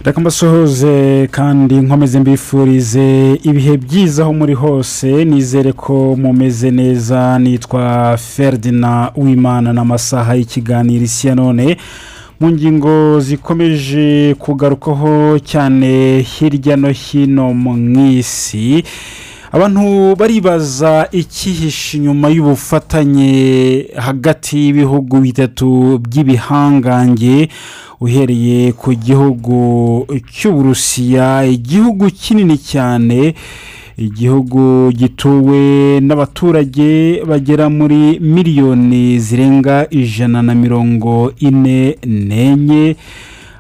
reka mbasohoze kandi nkomeze mbifurize ibihe byiza aho muri hose nizere ko mumeze neza nitwa Ferdinand Uwimana n'amasaha y'ikiganiro isi ya none mu ngingo zikomeje kugarukaho cyane hirya no hino mu isi abantu baribaza ikihishe inyuma y'ubufatanye hagati y'ibihugu bitatu by'ibihangange uhereye ku gihugu cy'Uburusiya igihugu kinini cyane igihugu gituwe n'abaturage bagera muri miliyoni zirenga 144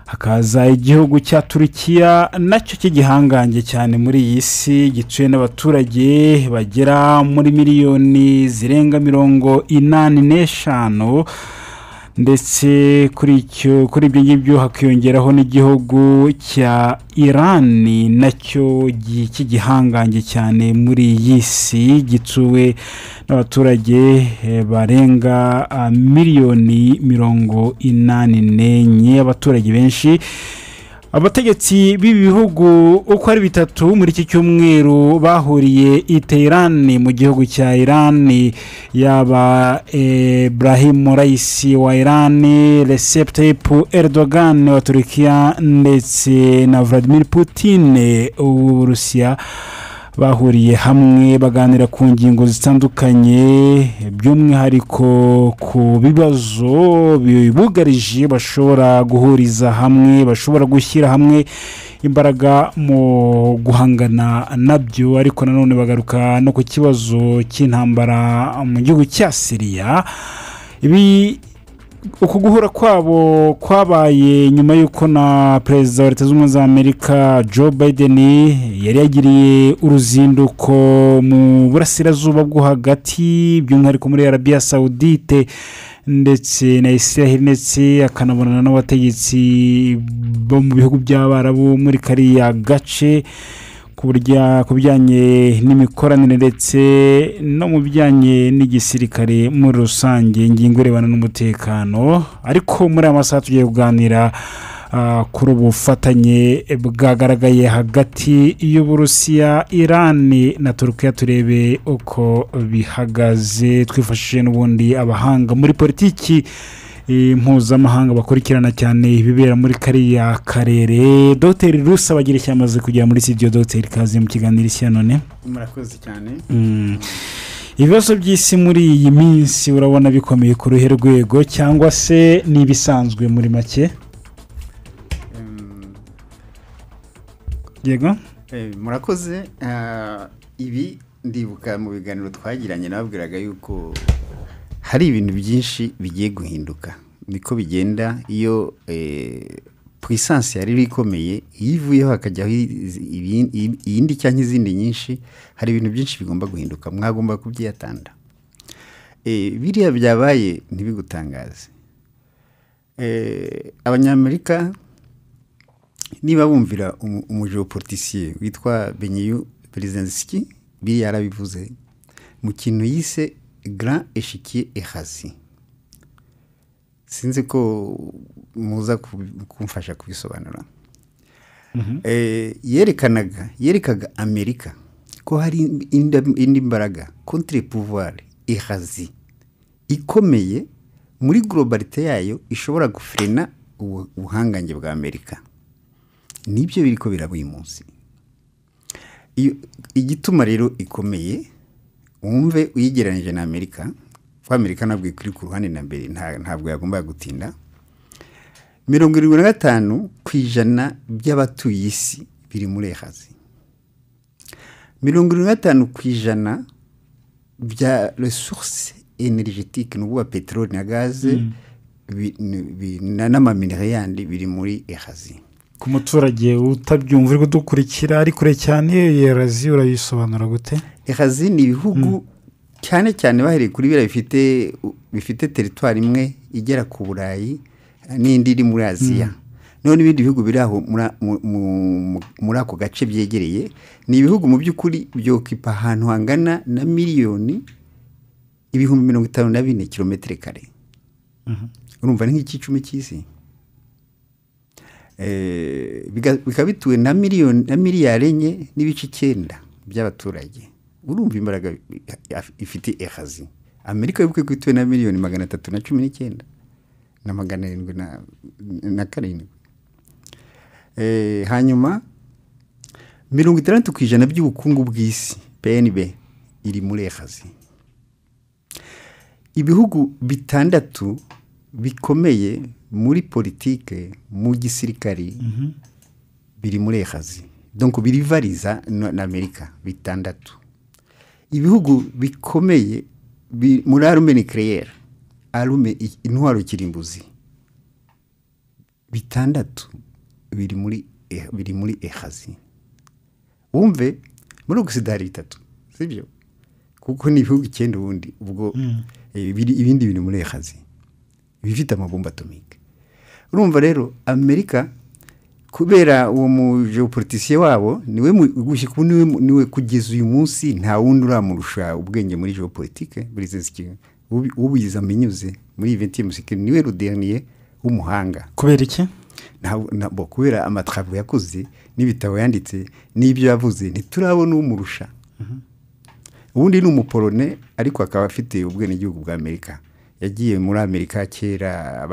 hakaza igihugu cya Turukiya nacyo cy'igihangange cyane muri iyi si gituwe n'abaturage bagera muri miliyoni zirenga 85 ndetse kuri ibyo ngibyo hakiyongeraho n'igihugu cya Iran nacyo cy'igihangange cyane muri iyi si gituwe n'abaturage barenga miliyoni 84 abaturage benshi abategetsi b'ibihugu uko ari bitatu muri iki cyumweru bahuriye i Tehran mu gihugu cya Iran yaba Ibrahim Raisi wa Iran, Recep Tayyip Erdogan wa Turkiya ndetse na Vladimir Putin w'Uburusiya bahuriye hamwe baganira ku ngingo zitandukanye by'umwihariko ku bibazo bibugarije bashobora guhuriza hamwe bashobora gushyira hamwe imbaraga mu guhangana nabyo ariko nanone bagaruka no ku kibazo cy'intambara mu gihugu cya Syria ibi uku guhura kwabo kwabaye nyuma y'uko na Perezida wa Leta Zunze Ubumwe za Amerika Joe Biden yari yagiriye uruzinduko mu burasirazuba bwo hagati by'umwihariko muri Arabia Saudite ndetse na Israel ndetse akanabonana n'abategetsi bo mu bihugu by'Abarabu muri kariya gace kubijyanye n'imikoranire ndetse no mu bijyanye n'igisirikare muri rusange ingingo irebana n'umutekano ariko muri aya masaha tugiye kuganira kuri ubufatanye bwagaragaye hagati y'Uburusiya, Iran na Turkiya turebe uko bihagaze twifashishije n'ubundi abahanga muri politiki mpuzamahanga bakurikirana cyane ibibera muri kariya karere. Dr. Rusa bagira cyamaze kujya muri studio. Dr. Kaze mu kiganiro isi ya none. Murakoze cyane. Ibibazo by'isi muri iyi minsi urabona bikomeye ku ruhe rwego cyangwa se nibisanzwe muri make? Yego. Murakoze. Ibi ndibuka mu biganiro twagiranye nababwiraga yuko hari ibintu byinshi bigiye guhinduka niko bigenda iyo puissance yari ikomeye yivuyeho hakajyaho iyindi cyangwa izindi nyinshi hari ibintu byinshi bigomba guhinduka mwagomba kubyiyatanda biriya byabaye ntibigutangaze abanyamerika niba bumvira umugeopoliticier witwa Benjamin Brzezinski biriya yarabivuze mu kintu yise grand échiquier écrasé sinzi ko muza kumfasha kubisobanura yerekaga Amerika ko hari indi mbaraga contre pouvoir écrasé ikomeye muri globalité yayo ishobora gufrena ubuhangange bwa Amerika nibyo biriko birabuye munsi igituma rero ikomeye umve uyigeranije na Amerika kwa Amerika nabwo kuri ku ruhande na mbere ntabwo yagomba gutinda 75% by'abatuye isi biri muri ehazi 75% bya ressources énergétiques n'ubu petrol na gaz n'amaminerais yandi biri muri ehazi ku muturage utabyumva uri dukurikira ari kure cyane yerazi urayisobanura gute? Ehazi ni ibihugu cyane cyane bahereye kuri bira bifite territoire imwe igera ku Burayi n'indi iri muri Aziya none ibindi bihugu biri aho muri ako gace byegereye ni ibihugu mu by'ukuri byokipa ahantu hangana na miliyoni 54 kilometre kare urumva ni nk'ikicumi cy'isi bikaba bituwe na miliyari enye n'ibice 9 by'abaturage. Urumva imbaraga ifite ehazi. Amerika yibuke ko ituwe na miliyoni 319 na 707. Hanyuma 60% by'ubukungu bw'isi PNB iri muri ehazi. Ibihugu bitandatu bikomeye muri politike mu gisirikari biri muri ehazi. Donc birivariza na Amerika bitandatu. Ibihugu bikomeye muri arme nucléaire, arme intwaro kirimbuzi bitandatu biri muri ehazi. Wumve muri Occident bitatu, sibyo? Kuko ni ibihugu 9 ubundi ubwo ibindi biri muri ehazi bifite amabomba atomike. Urumva rero Amerika kubera uwo mu geopoliticien wabo niwe gushika niwe kugeza uyu munsi nta wundi uramurusha ubwenge muri geopolitique burizenski ubuyiza minyuze muri 20e siècle niwe rudernier w'umuhanga. Kubera iki? Nabo kubera amatravo yakoze n'ibitabo yanditse n'ibyo yavuze ntiturabona umurusha. Ubundi ni umupolone ariko akaba afite ubwene igihugu bwa Amerika. Yagiye muri Amerika kera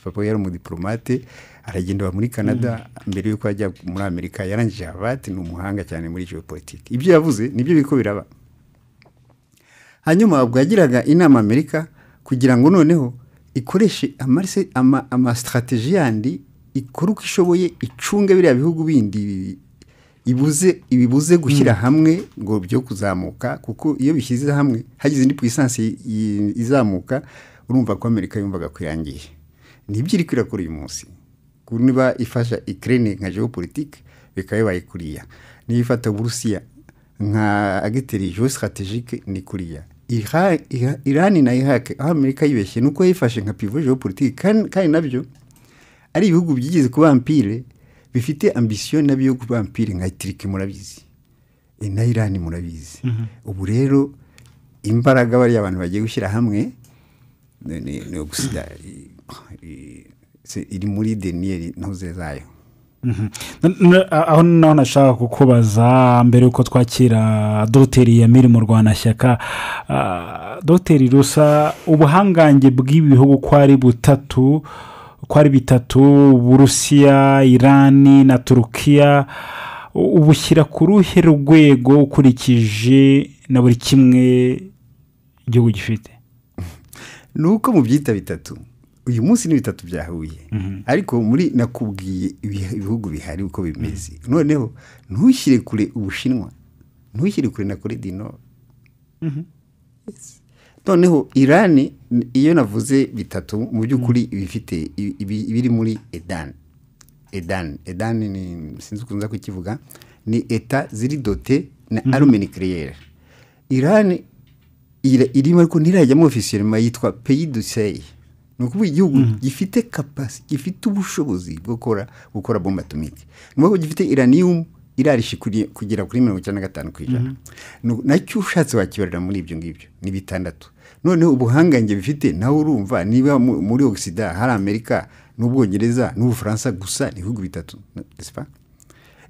papa yari umudiplomate aragenda muri Canada mbere yuko ajya muri Amerika yarangije Harvard ni umuhanga cyane muri geopolitique. Ibyo yavuze nibyo biko biraba. Hanyuma ubwagiraga inama Amerika kugira ngo noneho ikoreshe ama strategie yandi ikoruka ishoboye icunge biriya bihugu bindi ibibuze gushyira hamwe ngo byo kuzamuka kuko iyo bishyize hamwe hagize indi puissance izamuka urumva ko Amerika yumvaga kwirangiye. Nibyo iri kwirakora uyu munsi. Niba ifasha Ukraine nka geopolitique bikaye bayikuriya. Nifata Burusiya nka agiteri geostrategique ni kuriya. Iran na Iraq aho Amerika yibeshye nuko yifashe nka pivot geopolitique kandi nabyo ari ibihugu byigize kuba empire bifite ambition nabyo kuba empire nka Turkey murabizi. Na Iran murabizi. Ubu rero imbaraga bari abantu bagiye gushyira hamwe ni Occident iri muri denier ntuze zayo. Aho naho nashaka kukubaza mbere uko twakira Dr. Yamiri mu Rwanashyaka. Dr. Rusa ubuhangange bw'ibihugu kwari bitatu Burusiya, Iran na Turkiya ubushyira ku ruhe rwego ukurikije na buri kimwe igihugu gifite? Nuko mu byita bitatu uyu munsi ni bitatu byahuye ariko muri nakubwiye ibihugu bihari uko bimeze. Noneho ntushyire kure Ubushinwa, ntushyire kure na Korea du Nord. Noneho Iran iyo navuze bitatu mu by'ukuri bifite ibiri muri Edan ni sinzi kunza kukivuga ni eta ziri dote na arme nucléaire. Iran irimo ariko ntirajyamo officiellement yitwa pays du seuil. Nukuvuga igihugu gifite capacity gifite ubushobozi bwo gukora bomba atomike. Nuko gifite uranium irarishikuriye kugera kuri 95%. Nacyo ushatse wakibarira muri ibyo ngibyo ni bitandatu. Noneho ubuhangange bifite nawe urumva niba muri Occident hari Amerika n'Ubwongereza n'Ubufaransa gusa ni ibihugu bitatu, n'est-ce pas?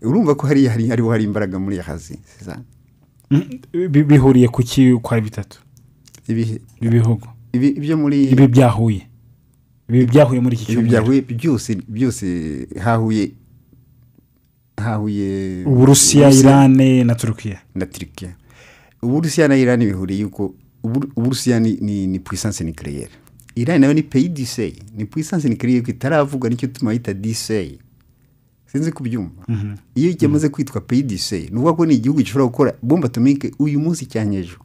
Urumva ko hari imbaraga muri yahazi, c'est ça? Bihuriye kuki kwa bitatu? Ibihugu. Ibyo muri ibi byahuye muri iki cyumweru. Byahuye byose hahuye Uburusiya, Iran na Turkiya. Uburusiya na Iran bihuriye yuko Uburusiya ni puissance nucléaire. Iran nayo ni pays du seuil, ni puissance nucléaire kitaravuga nicyo tumayita du seuil. Sinzi kubyumva. Iyo cyamaze kwitwa pays du seuil, nuvuga ko ni igihugu gishobora gukora bomba atomike uyu munsi cyanyejo.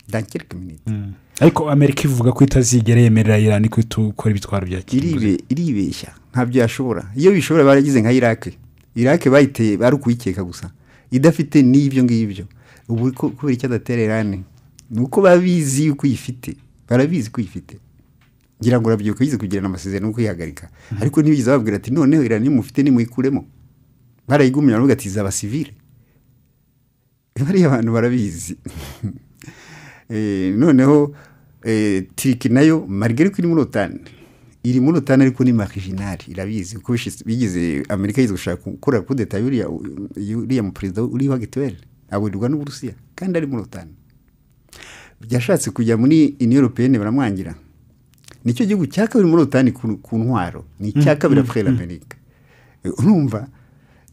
Dans quelques minutes. Ariko Amerika ivuga ko itazigera yemerera Iran kwitukora ibitwaro bya Kirimbuzi. Iribeshya ntabyo yashobora. Iyo bishobora baragize nka Iraq bayiteye bari kuyikeka gusa idafite n'ibyo ngibyo. Ubu kubera icyo adatera Iran nuko babizi uko yifite, barabizi ko yifite. Ngira ngo rabyuka yize kugirana amasezerano uko yihagarika. Ariko nibiza babwira ati noneho Iran mufite ni muyikuremo. Barayigumya no gatiza abasivile. Bari abantu barabizi. Noneho Turkey nayo malgré ko iri muri OTAN iri muri OTAN ariko ni marginal irabizi kuko bigize Amerika yize gushaka gukora kudeta yuriya mu president uri wagitwele aburirwa n'Uburusiya kandi ari muri OTAN byashatse kujya muri Union Européenne baramwangira nicyo gihugu cya kabiri muri OTAN ku ntwaro ni cya kabiri après Amerika urumva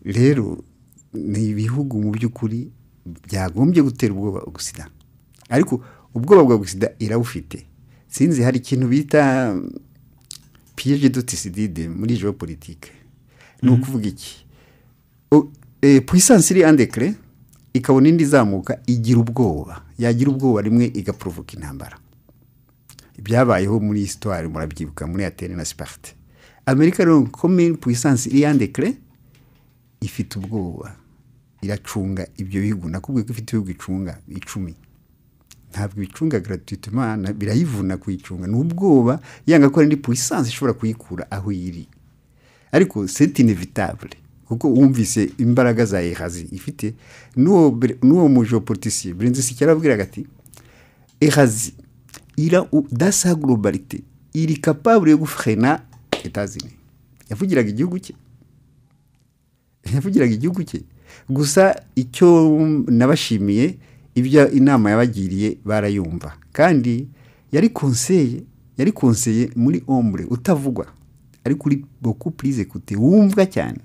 rero ni ibihugu mu by'ukuri byagombye gutera ubwoba Occident ariko ubwoba bwa Occident irawufite sinzi hari ikintu bita piège de Thucydide muri géopolitique ni ukuvuga iki puissance iri en déclin ikabona indi zamuka igira ubwoba yagira ubwoba rimwe igaprovoka intambara ibyabayeho muri histoire murabyibuka muri Athènes na Sparte Amerika rero comme puissance iri en déclin ifite ubwoba iracunga ibyo bihugu nakubwiye ko ifite ibihugu icunga 10 ntabwo bicunga gratuitement birayivuna kuyicunga n'ubwoba yanga ko indi puissance ishobora kuyikura aho iri ariko c'est inévitable kuko wumvise imbaraga za Erazi ifite n'uwo mu géopoliticien Brindisi cyarabwiraga ati Erazi ira dans sa globalité il est capable de freiner États-Unis yavugiraga igihugu cye gusa icyo nabashimiye ibyo inama yabagiriye barayumva kandi yari conseiller muri ombre utavugwa ariko uri beaucoup plus écouté wumva cyane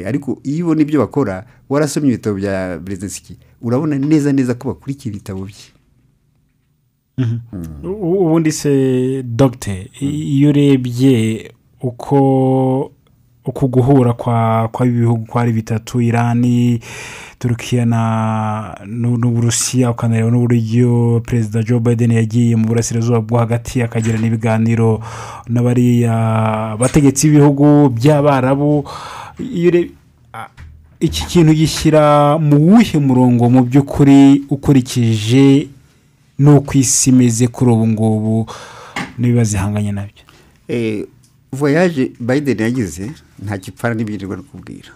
ariko iyo ubona ibyo bakora warasomye ibitabo bya Brzezinski urabona neza ko bakurikira ibitabo bye ubundi se Dr iyo urebye uko guhura kwa ibihugu kwa ari bitatu Irani Turkiya n'Uburusiya ukanareba n'uburyo Perezida Joe Biden yagiye mu burasirazuba bwo hagati akagirana ibiganiro n'abariya bategetsi b'ibihugu by'Abarabu iki kintu gishyira mu wuhe murongo mu by'ukuri ukurikije n'uko isi imeze kuri ubu ngubu n'ibibazo ihanganye nabyo voyage Biden yagize nta kipfana n'ibirirwa no kubwira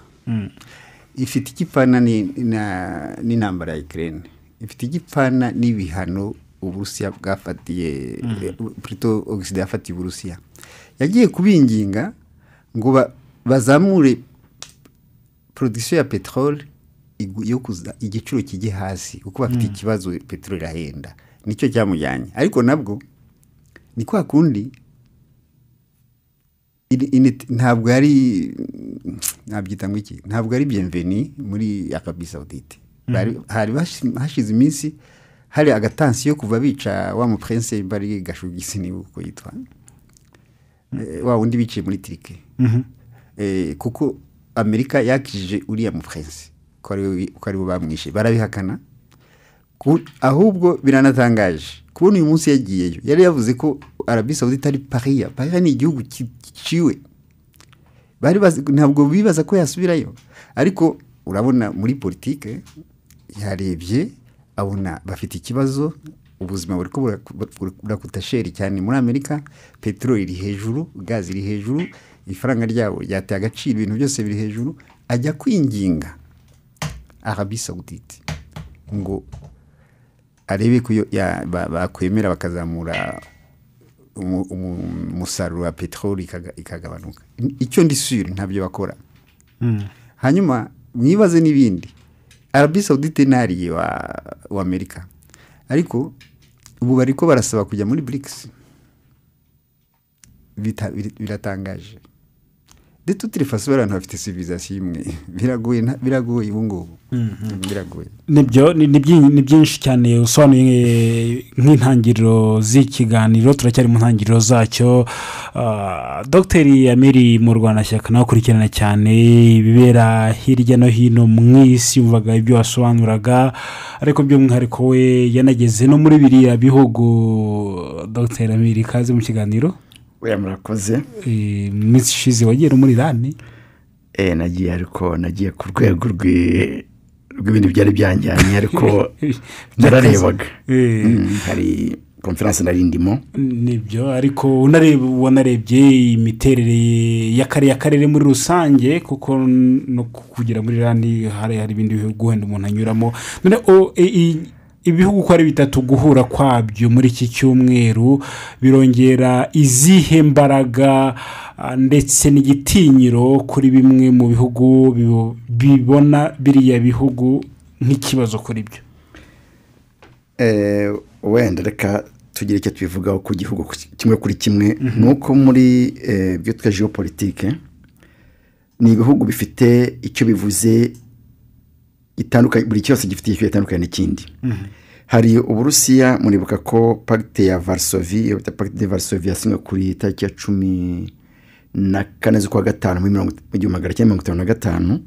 ifite ikipfana n'intambara ya Ukraine ifite igipfana n'ibihano Uburusiya bwafatiye plutôt Occident yafatiye Uburusiya yagiye kubinginga ngo bazamure production ya petrole yo kuza igiciro kijye hasi kuko bafite ikibazo petrole irahenda nicyo cyamujyanye ariko nabwo ni kwa kundi ntabwo ari nabyita ngo iki ntabwo ari bienvenue muri Arabie Saoudite hari hashize iminsi hari agatansi yo kuva bica wa mu prince bari Gashugisi ni uko yitwa wa undi biciye muri Turkiye kuko Amerika yakijije uriya mu prince ko ari bo bamwishe barabihakana ahubwo biranatangaje kubona uyu munsi yagiyeyo yari yavuze ko Arabie Saoudite ari paria ni igihugu ciwe bari ntabwo bibaza ko yasubirayo ariko urabona muri politique yarebye abona bafite ikibazo ubuzima buri ko burakutasheri cyane muri Amerika petrol iri hejuru gaz iri hejuru ifaranga ryabo ryateye agaciro ibintu byose biri hejuru ajya kwinginga Arabie Saoudite ngo arebe ko bakwemera bakazamura umusaruro wa petroli ikagabanuka icyo ndi sure ntabyo bakora hanyuma mwibaze n'ibindi Arabie Saoudite nariye wa Amerika ariko ubu bariko barasaba kujya muri BRICS biratangaje de toutes les façons abantu bafite civilisation imwe biragoye ubu ngubu biragoye ni byinshi cyane usobanuye nk'intangiriro z'ikiganiro turacyari mu ntangiriro zacyo Dr Amiri mu Rwanashyaka nawe ukurikirana cyane ibibera hirya no hino mu isi yumvaga ibyo wasobanuraga ariko by'umwihariko we yanageze no muri biriya bihugu Dr Amiri kaze mu kiganiro oya murakoze minsi ishize wagiye muri Irani nagiye ariko nagiye ku rwego rw'ibintu byari byanjyanye ariko nararebaga hari conference narindimo nibyo ariko unarebye imiterere y'akarere muri rusange kuko no kugera muri Irani hari ibindi bihugu wenda umuntu anyuramo none ibihugu uko ari bitatu guhura kwabyo muri iki cyumweru birongera izihe mbaraga ndetse n'igitinyiro kuri bimwe mu bihugu bibona biriya bihugu nk'ikibazo kuri byo? wenda reka tugire icyo tubivugaho ku gihugu kimwe kuri kimwe. ni uko muri byo twa geopolitike ni ibihugu bifite icyo bivuze itandukanye, buri cyose gifite icyo gitandukanye n'ikindi. hari Uburusiya, muribuka ko pacte ya Varsovie, pacte de Varsovie yasinywe kuri tariki ya 14 z'ukwa gatanu muri 1955.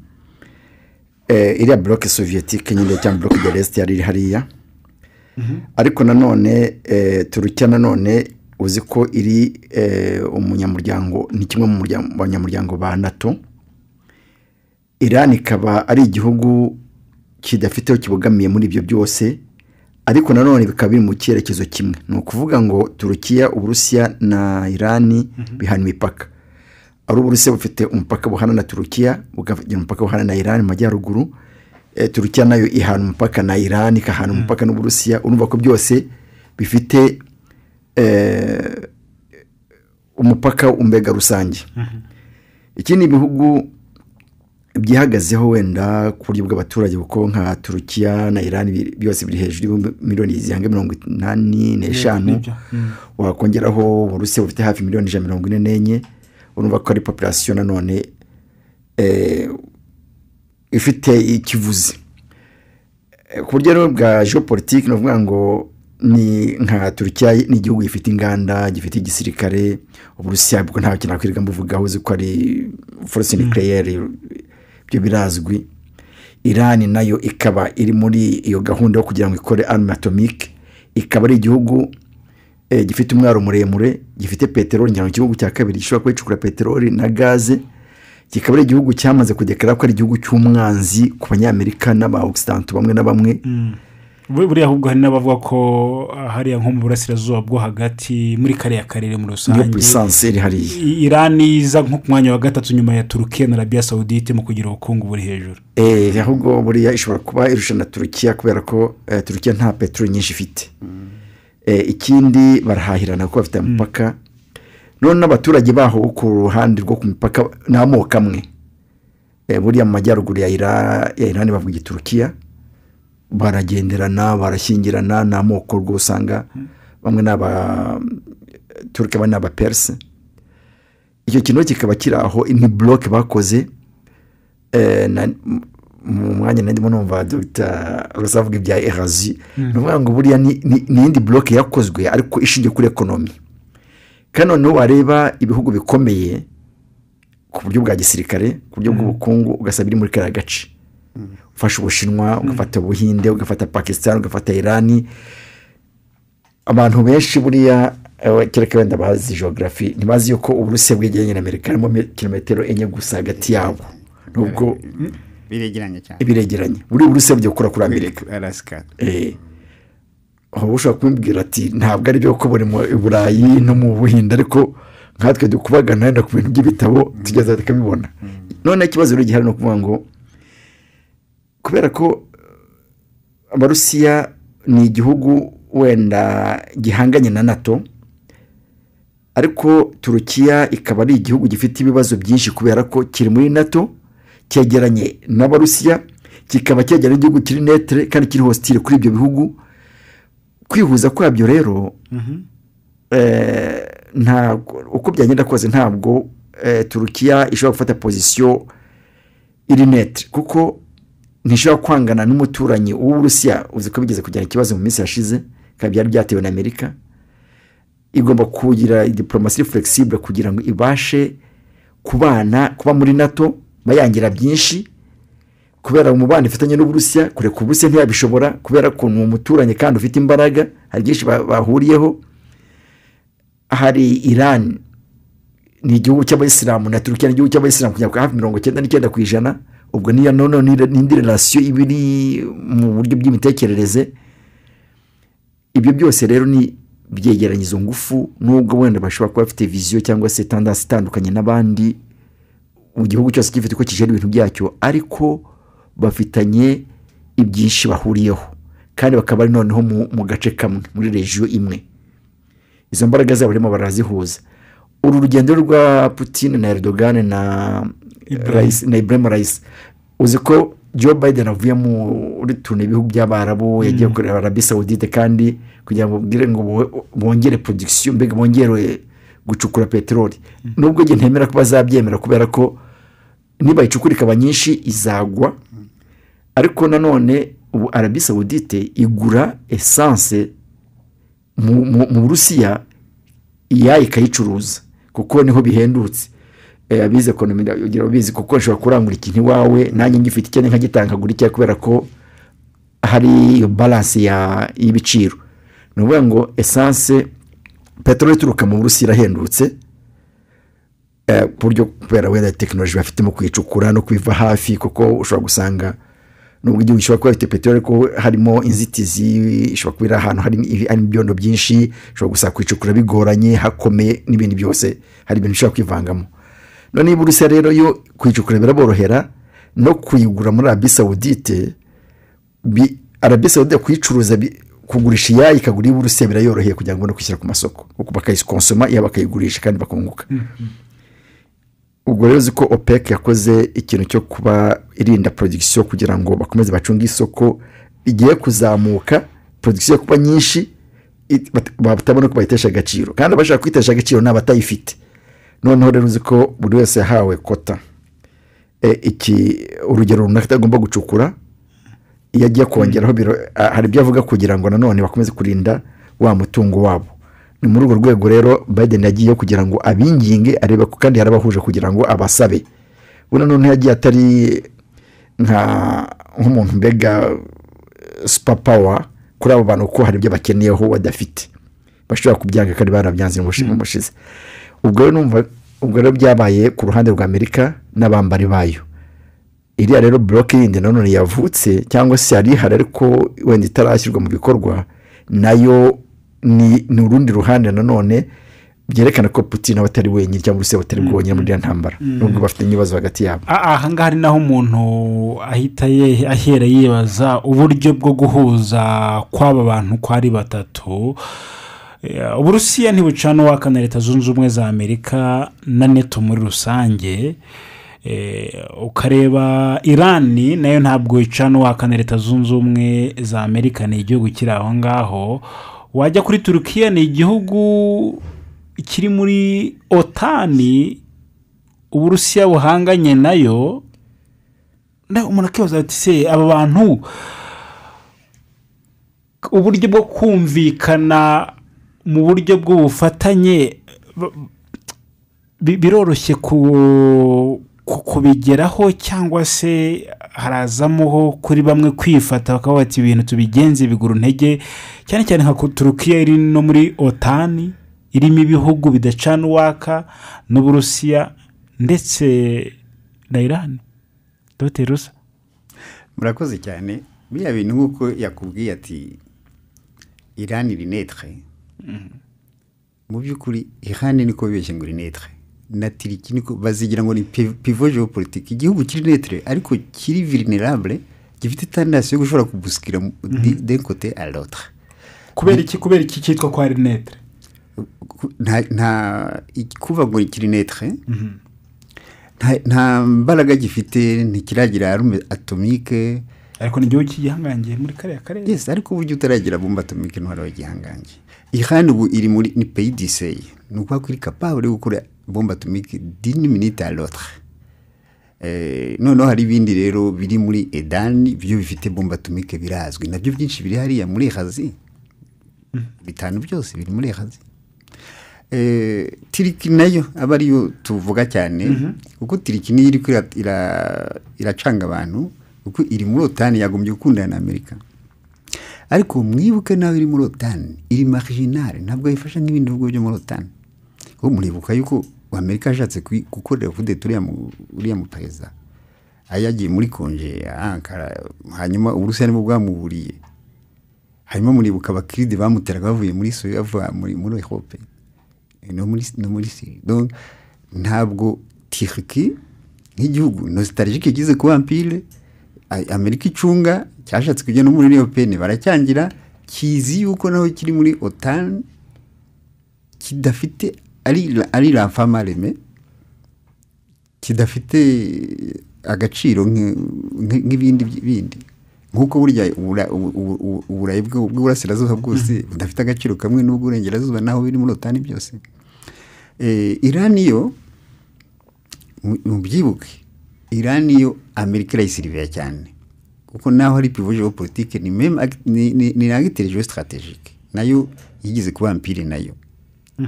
iriya bloc soviétique nyine cyangwa bloc de l'Est yari hariya. ariko nanone Turukiya nanone uzi ko iri umunyamuryango, ni kimwe mu banyamuryango ba NATO. Iran ikaba ari igihugu kidafite aho kibogamiye muri ibyo byose, ariko nanone bikaba biri mu cyerekezo kimwe. ni ukuvuga ngo Turukiya, Uburusiya na Iran bihana imipaka. ari Uburusiya bufite umupaka buhana na Turukiya, bukagira umupaka buhana na Iran mu majyaruguru. Turukiya nayo ihana umupaka na Iran, ikahana umupaka n'Uburusiya. urumva ko byose bifite umupaka umbega rusange. ikindi ibihugu byihagazeho wenda ku buryo bw'abaturage, kuko nka Turukiya na Iran byose biri hejuru miliyoni zirenga 85. wakongeraho Uburusiya bufite hafi miliyoni 144. urumva ko ari population nanone ifite ikivuze. ku buryo rero bwa geopolitique novuga ngo ni nka Turukiya ni igihugu gifite inganda, gifite igisirikare. Uburusiya bwo nta kintu nakwirirwa mbuvugaho, uzi ko ari force nucléaire, byo birazwi. Iran nayo ikaba iri muri iyo gahunda yo kugira ngo ikore arme atomique. ikaba ari igihugu gifite umwaro muremure, gifite peteroli, njyana igihugu cya kabiri gishobora kwicukura peteroli na gaze. kikaba ari igihugu cyamaze kudeklara ko ari igihugu cy'umwanzi ku banyamerika n'aba-Occidentaux bamwe na bamwe. buriya ahubwo hari n'abavuga ko hariya nko mu burasirazuba bwo hagati muri kariya karere muri rusange puissance iri hariya, Iran iza nko ku mwanya wa gatatu nyuma ya Turukiya na Arabia Saudite mu kugira ubukungu buri hejuru. ahubwo buriya ishobora kuba irusha na Turukiya kubera ko Turukiya nta peteroli nyinshi ifite. ikindi barahahirana kuko bafite umupaka. none n'abaturage baho ku ruhande rwo ku mipaka ni amoko amwe. buriya mu majyaruguru ya Iran bavuga Turukiya, baragenderana, barashyingirana, ni amoko rwo usanga bamwe n'aba Turukiya, bane n'aba Perse. icyo kintu kikaba kiri aho ni bloc bakoze. mu mwanya ndimo numva Dr. Rusavuga ibya Erazi, nuvuga ngo buriya ni indi bloc yakozwe ariko ishingiye kuri economy. kandi no wareba ibihugu bikomeye ku buryo bwa gisirikare, ku buryo bw'ubukungu, ugasaba iri muri kara gace. ufasha Ubushinwa, ugafata Ubuhinde, ugafata Pakistan, ugafata Iran. abantu benshi buriya kereka wenda bazi geography ntibazi yuko Uburusiya bwegeranye na Amerika harimo kilometero 4 gusa hagati yabo, nubwo biregeranye cyane. biregeranye. buri Uburusiya bujya gukora kuri Amerika. aho ushobora kumbwira ati ntabwo ari byo ko buri mu Burayi no mu Buhinde, ariko nkatwe dukubagana wenda ku bintu by'ibitabo tugeze tukabibona. none ikibazo rero gihari no kuvuga ngo kubera ko Abarusiya ni igihugu wenda gihanganye na NATO, ariko Turukiya ikaba ari igihugu gifite ibibazo byinshi kubera ko kiri muri NATO, cyegeranye n'Abarusiya, kikaba cyegeranye n'igihugu kiri netre kandi kiri hostile kuri ibyo bihugu. kwihuza kwabyo rero ntabwo uko byagenda kose ntabwo Turukiya ishobora gufata position iri netre, kuko ntishobora kwangana n'umuturanyi w'Uburusiya. uzi ko bigeze kujyana ikibazo mu minsi yashize kandi byari byatewe na Amerika. igomba kugira diplomasi flexible kugira ngo ibashe kuba muri NATO, bayangira byinshi kubera umubano ifitanye n'Uburusiya. kureka Uburusiya ntiyabishobora kubera ko ni umuturanyi kandi ufite imbaraga, hari byinshi bahuriyeho. hari Iran ni igihugu cy'Abayisilamu na Turukiya ni igihugu cy'Abayisilamu kujya hafi 99%. ubwo niyo n'indi relation ibiri mu buryo bw'imitekerereze. ibyo byose rero ni byegeranye izo ngufu, nubwo wenda bashobora kuba bafite vision cyangwa se tendance itandukanye n'abandi. mu gihugu cyose gifite ko kijera ibintu byacyo, ariko bafitanye ibyinshi bahuriyeho kandi bakaba ari noneho mu gace kamwe muri regiyo imwe. Izo mbaraga zabo barimo barazihuza. Uru rugendo rwa Putin na Erdogan na Ibrahim Raisi, uzi ko Joe Biden avuye muri tune ibihugu by'Abarabu, yagiye kureba Arabie Saoudite kandi kugira ngo bwire ngo bongere production, mbega bongere gucukura peteroli. Nubwo nge ntemera ko bazabyemera kubera ko niba icukura ikaba nyinshi izagwa, ariko nanone ubu Arabie Saoudite igura essence mu Burusiya ikayicuruza kuko niho bihendutse. Abize ekonomi ugira bizi kuko nshobora kurangura ikintu iwawe nanjye ngifite icyo nkagitanga gura icyo kubera ko hari balance y'ibiciro. Ni ukuvuga ngo essence peteroli ituruka mu Burusiya irahendutse buryo kubera wenda technology bafite mu kwicukura no kwiva hafi, kuko ushobora gusanga nubwo igihugu gishobora kuba gifite peteroli ko harimo inzitizi, ishobora kuba ahantu hari ibyondo byinshi, ushobora gusanga kwicukura bigoranye, hakomeye n'ibindi byose, hari ibintu bishobora kwivangamo. None Burusiya rero yo kwicukura biraborohera, no kuyigura muri Arabie Saoudite, Arabie Saoudite kuyicuruza kugurisha iyayi ikagura Burusiya birayoroheye kugira ngo no kwishyira ku masoko kuko bakayikonsoma iya bakayigurisha kandi bakunguka. Ubwo rero uzi ko OPEC yakoze ikintu cyo kuba irinda production kugira ngo bakomeze bacunge isoko igiye kuzamuka, production kuba nyinshi batabona ko bayitesha agaciro, kandi abashaka kwitesha agaciro n'abatayifite. Noneho rero uzi ko buri wese yahawe kota urugero runaka agomba gucukura, iyo agiye kongeraho hari ibyo avuga kugira ngo nanone bakomeze kurinda wa mutungo wabo. Ni muri urwo rwego rero Biden yagiye kugira ngo abinginge areba ko kandi yarabahuje kugira ngo abasabe. Buna none yagiye atari nk'umuntu mbega super power kuri abo bantu ko hari ibyo bakeneyeho badafite, bashobora kubyanga kandi barabyanze mu mushize. Ubwo rero byabaye ku ruhande rwa Amerika n'abambari bayo. Iriya rero block yindi nanone yavutse cyangwa se yari hari ariko wenda itarashyirwa mu bikorwa, nayo ni urundi ruhande nanone byerekana ko Putin abatari wenyine cyangwa se batari bwonyine muri ya ntambara, nubwo bafite ibibazo hagati yabo. Aha ngaha ni naho umuntu ahita ahera yibaza uburyo bwo guhuza kw'aba bantu ko ari batatu. Uburusiya ntibucana uwaka na Leta Zunze Ubumwe za Amerika na NATO muri rusange. Ukareba Irani nayo ntabwo icana uwaka na Leta Zunze Ubumwe za Amerika, ni igihugu kiri aho ngaho. Wajya kuri Turukiya ni igihugu kiri muri OTAN, Uburusiya buhanganye nayo. Umuntu akibaza ati se aba bantu uburyo bwo kumvikana mu buryo bw'ubufatanye biroroshye kubigeraho, cyangwa se harazamuho kuri bamwe kwifata bakaba bati ibintu tubigenze bigura intege, cyane cyane nka Turukiya iri no muri OTAN, irimo ibihugu bidacana uwaka n'Uburusiya ndetse na Iran. Dr. Rusa, murakoze cyane. Biriya bintu nk'uko yakubwiye ati Iran iri netre, mu by'ukuri Iran niko bibeshye ngo iri netre, na Turiki niko bazigira ngo ni pivot géopolitique. Igihugu kiri netre ariko kiri vulnérable, gifite tendance yo gushobora kubuskira d'un côté à l'autre. Kubera iki cyitwa ko ari netre? Nta kuva ngo kiri netre, nta mbaraga gifite, ntikiragira arme atomique, ariko ni igihugu kigihangangiye muri kariya karere. Yes, ariko uburyo utaragira bombe atomique ntwara wagihangangiye. Iran ubu iri muri ni pays d'essai, nuko kuri capable yo gukora bombe atomique d'une minute à l'autre. Noneho hari ibindi rero biri muri Edan byo bifite bombe atomique birazwi, nabyo byinshi biri hariya muri Azi, bitanu byose biri muri Azi. Turiki nayo aba ariyo tuvuga cyane, kuko Turiki niyo iri iracanga abantu, kuko iri muri OTAN yagombye gukundana na Amerika. Ariko mwibuke nawe iri muri OTAN iri marginale, ntabwo yifasha nk'ibindi bihugu byo muri OTAN. Kuko muribuka yuko Amerika yashatse gukorera kudeta uriya mu perezida, ayagiye muri konje Ankara, hanyuma Uburusiya nibwo bwamuburiye. Hanyuma muribuka abakiride bamuteraga bavuye muri Syria, bava muri Europe no muri Syria. Donc ntabwo Turki nk'igihugu nostalgique kigize ku empire Amerika icunga cyashatse kujya no muri Union Européenne baracyangira, kizi yuko naho kiri muri OTAN kidafite ari la famareme, kidafite agaciro nk'ibindi bindi, nk'uko burya uburayi bw'uburasirazuba bwose budafite agaciro kamwe n'ubw'uburengerazuba naho biri muri OTAN byose. Iran yo mubyibuke, Iran yo Amerika irayisirivira cyane kuko naho ari pivot géopolitique ni acteur géostratégique, nayo yigize kuba empire, nayo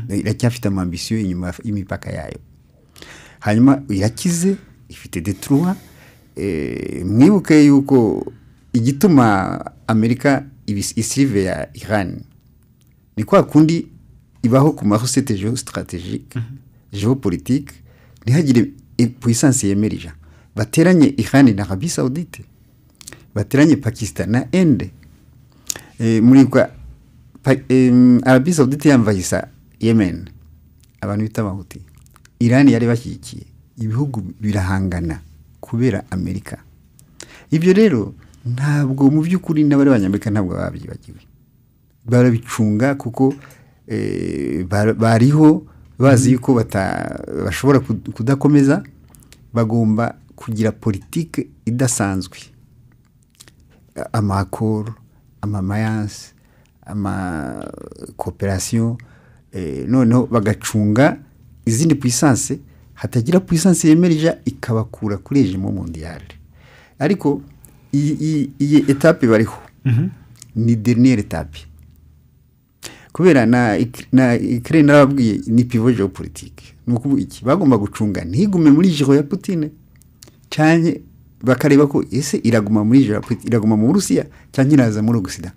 iracyafite ambition inyuma y'imipaka yayo. Hanyuma irakize, ifite detroit. Mwibuke yuko igituma Amerika isirive ya Iran ni kwa kundi ibaho ku mahosete géostratégique géopolitique, ntihagire puissance yemerija. Bateranye Iran na Arabie Saoudite, bateranye Pakistan na Inde. Muri kwa Arabie Saoudite yamvayisa Yemen, abantu bita Abahuti. Iran yari bashyigikiye, ibihugu birahangana kubera Amerika. Ibyo rero ntabwo mu by'ukuri n'abari abanyamerika ntabwo babyibagiwe, barabicunga kuko bariho bazi yuko bashobora kudakomeza, bagomba kugira politike idasanzwe, amakoro, amamayanse, amakooperasiyo, noneho bagacunga izindi puissance, hatagira puissance yemerija ikabakura kuri regime mondiale. Ariko iyi etape bariho ni dernière etape, kubera na Ukraine narababwiye ni pivot géopolitique. Nuko iki bagomba gucunga ntigume muri jiro ya Putin, cyane bakareba ko ese iraguma muri jiro, iraguma mu Burusiya cyangwa iraza muri Occident.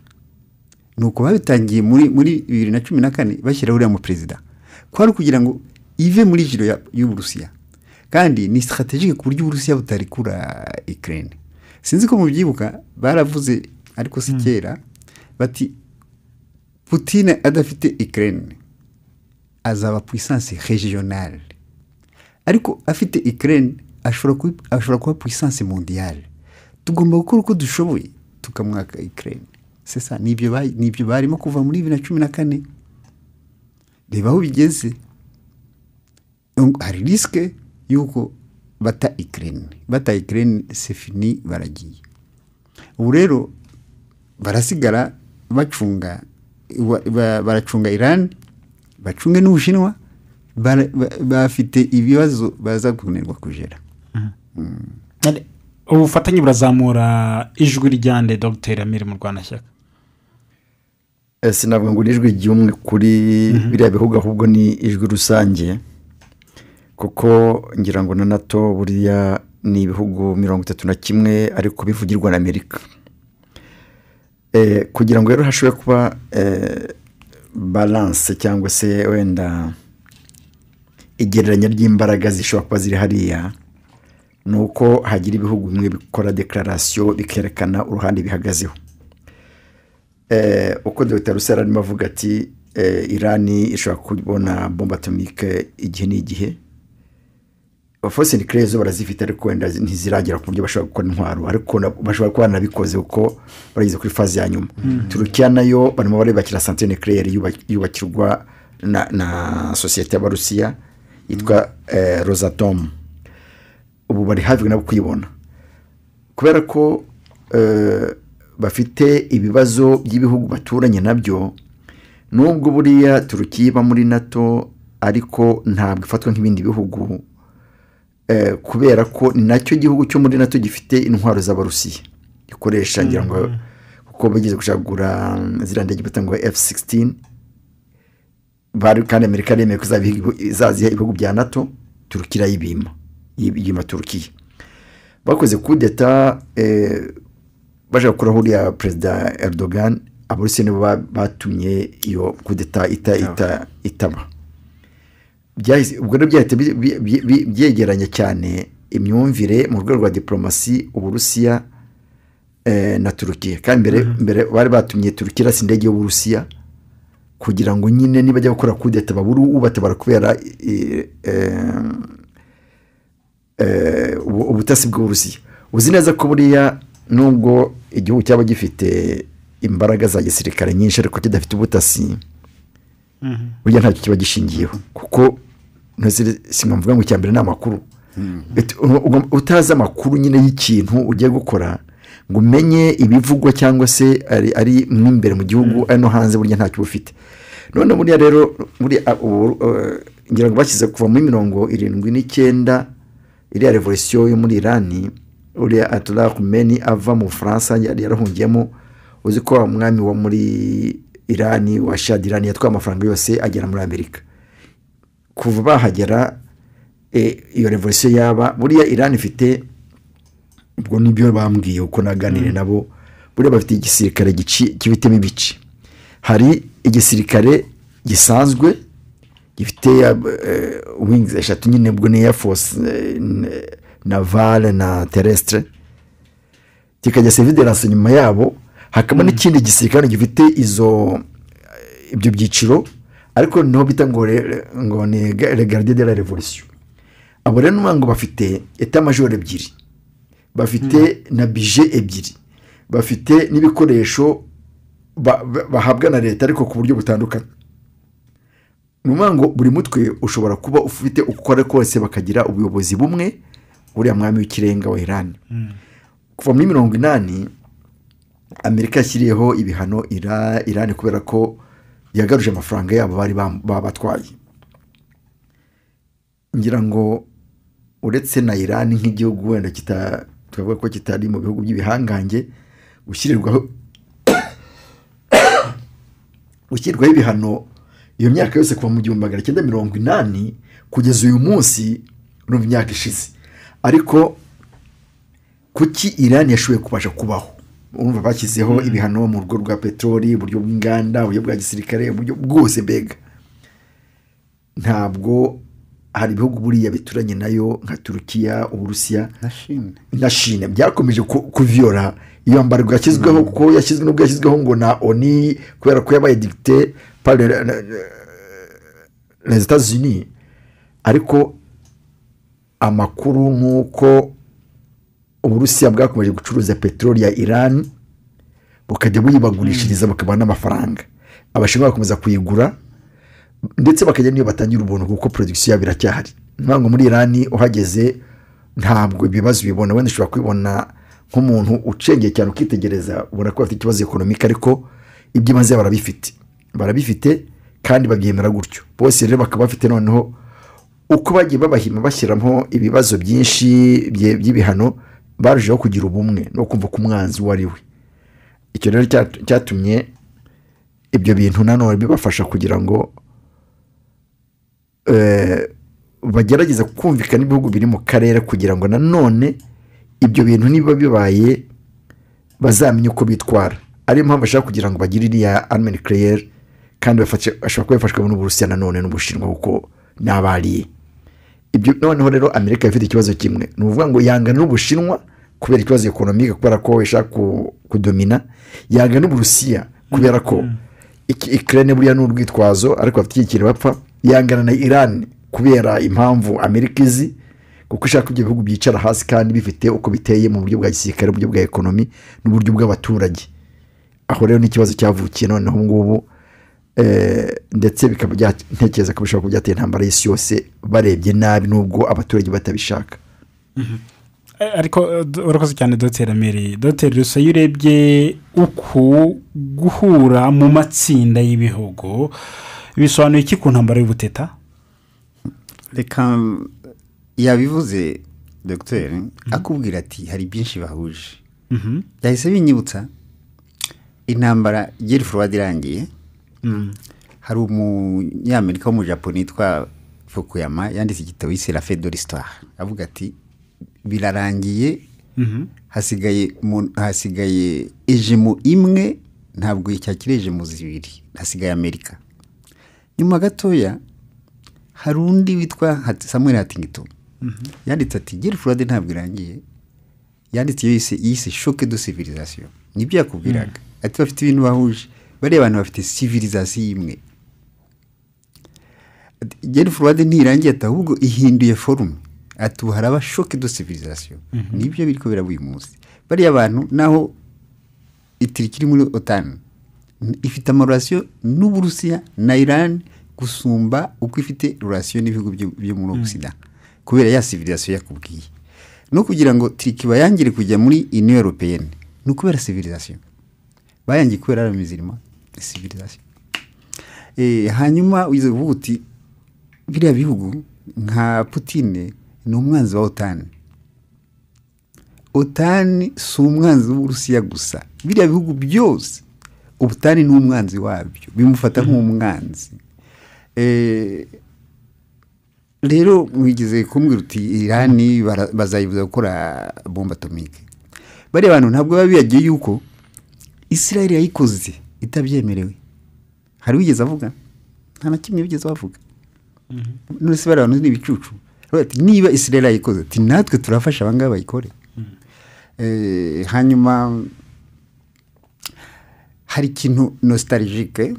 Nuko babitangiye muri 2014 bashyira uriya mu president kwari kugira ngo ive muri jiro y'Uburusiya, kandi ni strategique ku buryo Uburusiya butari kura Ukraine. Sinzi ko mubyibuka baravuze ariko si kera bati Putin adafite Ukraine azaba puissance régionale, ariko afite Ukraine ashobora kuba puissance mondiale. Tugomba gukora uko dushoboye tukamwaka Ukraine. C'est ça, nibyo barimo kuva muri 2014. Reba aho bigeze. Hari risque yuko bata Ukraine c'est fini, baragiye. Ubu rero barasigara baracunga Iran, bacunge n'Ubushinwa, bafite ibibazo baza kunenwa kujera. Ubufatanye burazamura ijwi ryande Dr. Amir mu Rwanda shyaka. Sinavuga ngo ijwi ry'umwe kuri biriya bihugu, ahubwo ni ijwi rusange, kuko ngira ngo na NATO buriya ni ibihugu 31 ariko bivugirwa na Amerika. Kugira ngo rero hashobore kuba balance cyangwa se wenda igereranya ry'imbaraga zishobora kuba ziri hariya, nuko hagira ibihugu bimwe bikora declaration bikerekana uruhande bihagazeho. Uko Dr. Rusara arimo avuga ati Iran ishobora kubona bombe atomique igihe n'igihe, force nucléaire zo barazifite ariko wenda ntiziragera ku buryo bashobora gukora intwaro, ariko bashobora kuba nabikoze uko barageze kuri phase ya nyuma. Turukiya nayo barimo barebakira centrale nucléaire yubakirwa na societe y'Abarusiya yitwa Rosatom. Ubu bari hafi nabo kuyibona kubera ko bafite ibibazo by'ibihugu baturanye nabyo. Nubwo buriya Turukiya iba muri NATO ariko ntabwo ifatwa nk'ibindi bihugu, kubera ko ni nacyo gihugu cyo muri NATO gifite intwaro z'Abarusiya gikoresha, ngira ngo kuko bageze gushagura zira ndege batangwa F-16, bari kandi Amerika yemeye kuzaziha ibihugu bya NATO. Turukiya yibima Turukiya bakoze coup d'etat, baje gukora huriya President Erdogan. Abarusiya nibo batumye iyo coup d'etat itaba. Ubwo rero byahita byegeranya cyane imyumvire mu rwego rwa diplomasi Uburusiya na Turukiya. Kandi mbere bari batumye Turukiya irasa indege y'Uburusiya kugira ngo nyine niba bajya gukora coup d'etat baburu ubatabara kubera ubutasi bw'Uburusiya. Uzi neza ko buriya nubwo igihugu cyaba gifite imbaraga za gisirikare nyinshi ariko kidafite ubutasi burya ntacyo kiba gishingiyeho kuko simvuga ngo icyambere ni amakuru utazi amakuru nyine y'ikintu ugiye gukora ngo umenye ibivugwa cyangwa se ari imbere mu gihugu ari no hanze burya ntacyo ufite none buriya rero ngira ngo bashyize kuva muri 79 iriya revolisiyo yo muri Irani uriya Ayatollah Khomeini ava mu Bufaransa yari yarahungiyemo uzi ko umwami wo muri Irani wa Shah d'Iran yatwaye amafaranga yose agera muri Amerika kuva bahagera iyo revolisiyo yaba buriya Irani ifite ubwo nibyo bambwiye uko naganire nabo buriya bafite igisirikare kibitemo ibice hari igisirikare gisanzwe gifite wings eshatu nyine ubwo ni Air Force naval na terrestre kikajya service de renseignement yabo hakaba n'ikindi gisirikare gifite ibyo byiciro ariko niho bita ngo ni garde de la révolution abo rero ngo bafite état major ebyiri bafite na budget ebyiri bafite n'ibikoresho bahabwa na leta ariko ku buryo butandukanye ngo buri mutwe ushobora kuba ufite ukora kose bakagira ubuyobozi bumwe uriya mwami w'ikirenga wa Iran kuva muri 80 Amerika yashyiriyeho ibihano Iran kubera ko yagaruje amafaranga yabo bari babatwaye ngira ngo uretse na Iran nk'igihugu wenda twavuga ko kitari mu bihugu by'ibihangange gushyirirwaho ibihano iyo myaka yose kuva mu 1980 kugeza uyu munsi no myaka ishize ariko kuki Iran yashoboye kubasha kubaho urumva bashyizeho ibihano mu rwego rwa peteroli uburyo bw'inganda uburyo bwa gisirikare uburyo bwose bega ntabwo hari ibihugu buriya bituranye nayo nka Turukiya Uburusiya na Chine byakomeje kuvyora iyo ambargo yashyizweho kuko yashyizwe n'ubwo yashyizweho ngo na ONU kubera ko yabaye dicté par les États-Unis ariko amakuru nuko Uburusiya bwakomeje gucuruza peteroli ya Iran bukajya buyibagurishiriza bakabana n'amafaranga abashinwa bakomeza kuyigura ndetse bakajya niyo batangira ubuntu kuko production yabo iracyahari ntango muri Iran uhageze ntabwo ibibazo bibona wenda ushobora kwibona nk'umuntu ucengeye cyane ukitegereza ubona ko afite ikibazo economic ariko ibyo maze barabifite kandi babyemera gutyo bose rero bakaba bafite noneho uko bagiye babahima bashyiramo ibibazo byinshi by'ibihano barushaho kugira ubumwe no kumva ko umwanzi wari we icyo rero cyatumye ibyo bintu nanone bibafasha kugira ngo bagerageza kumvikana ibihugu biri mu karere kugira ngo nanone ibyo bintu niba bibaye bazamenye uko bitwara ari mpamvu bashaka kugira ngo bagire iriya arme nucléaire kandi bashobora kuba bafashwa n'Uburusiya nanone n'Ubushinwa kuko n'abariye ibyo noneho rero Amerika ifite ikibazo kimwe ni ukuvuga ngo yangana n'Ubushinwa kubera ikibazo economique kubera ko ishaka kudomina yangana n'Uburusiya kubera ko Ukraine buriya n'urwitwazo ariko bafite ikikiri bapfa yangana na Iran kubera impamvu Amerika izi kuko ishaka ibyo bihugu byicara hasi kandi bifite uko biteye mu buryo bwa gisirikare uburyo bwa ekonomi n'uburyo bw'abaturage aho rero n'ikibazo cyavukiye noneho ngubu ndetse bikaba ntekereza ko bishobora kubyatera intambara y'isi yose barebye nabi nubwo abaturage batabishaka ariko urakoze cyane Dr. Ameri Dr. Rusayo urebye uku guhura mu matsinda y'ibihugu bisobanuye iki ku ntambara y'ubuteta reka yabivuze Dr. akubwira ati hari byinshi bahuje yahise binyibutsa intambara Gertrude irangiye hari umunyamerika wo mu Japon yitwa Fukuyama yanditse igitabo yise La Fin de l'Histoire avuga ati birarangiye hasigaye ejemu imwe ntabwo icyakire ejemu zibiri hasigaye Amerika nyuma gatoya hari undi witwa Samuel Huntington yanditse ati Gertrude ntabwo irangiye yanditse yise choc de civilisation nibyo yakubwiraga ati bafite ibintu bahuje bari abantu bafite civilisation imwe Gertrude ntirangiye ahubwo ihinduye forume ati ubu haraba shoke de civilisation nibyo biri kubera uyu munsi bariya abantu naho itirikiri muri OTAN ifite amarelation n'Uburusiya na Iran gusumba uko ifite relation n'ibihugu byo muri Occident kubera ya civilisation yakubwiye no kugira ngo Turki bayangire kujya muri Union Européenne no kubera civilisation bayangiye kubera ari mizirima civilisation hanyuma uyize kuvuga uti biriya bihugu nka Putin ni umwanzi wa OTAN. OTAN si umwanzi w'Uburusiya gusa biriya bihugu byose OTAN ni umwanzi wabyo bimufata nk'umwanzi. Rero mwigeze kumbwira uti Iran bazayibuza gukora bombe atomique bari abantu ntabwo babiyagiye yuko Israel yayikoze itabyemerewe hari wigeze avuga nta na kimwe bigeze bavuga none se bari abantu n'ibicucu niba Israel yayikoze ati natwe turafasha abangaba bayikore. Hanyuma hari ikintu nostalgique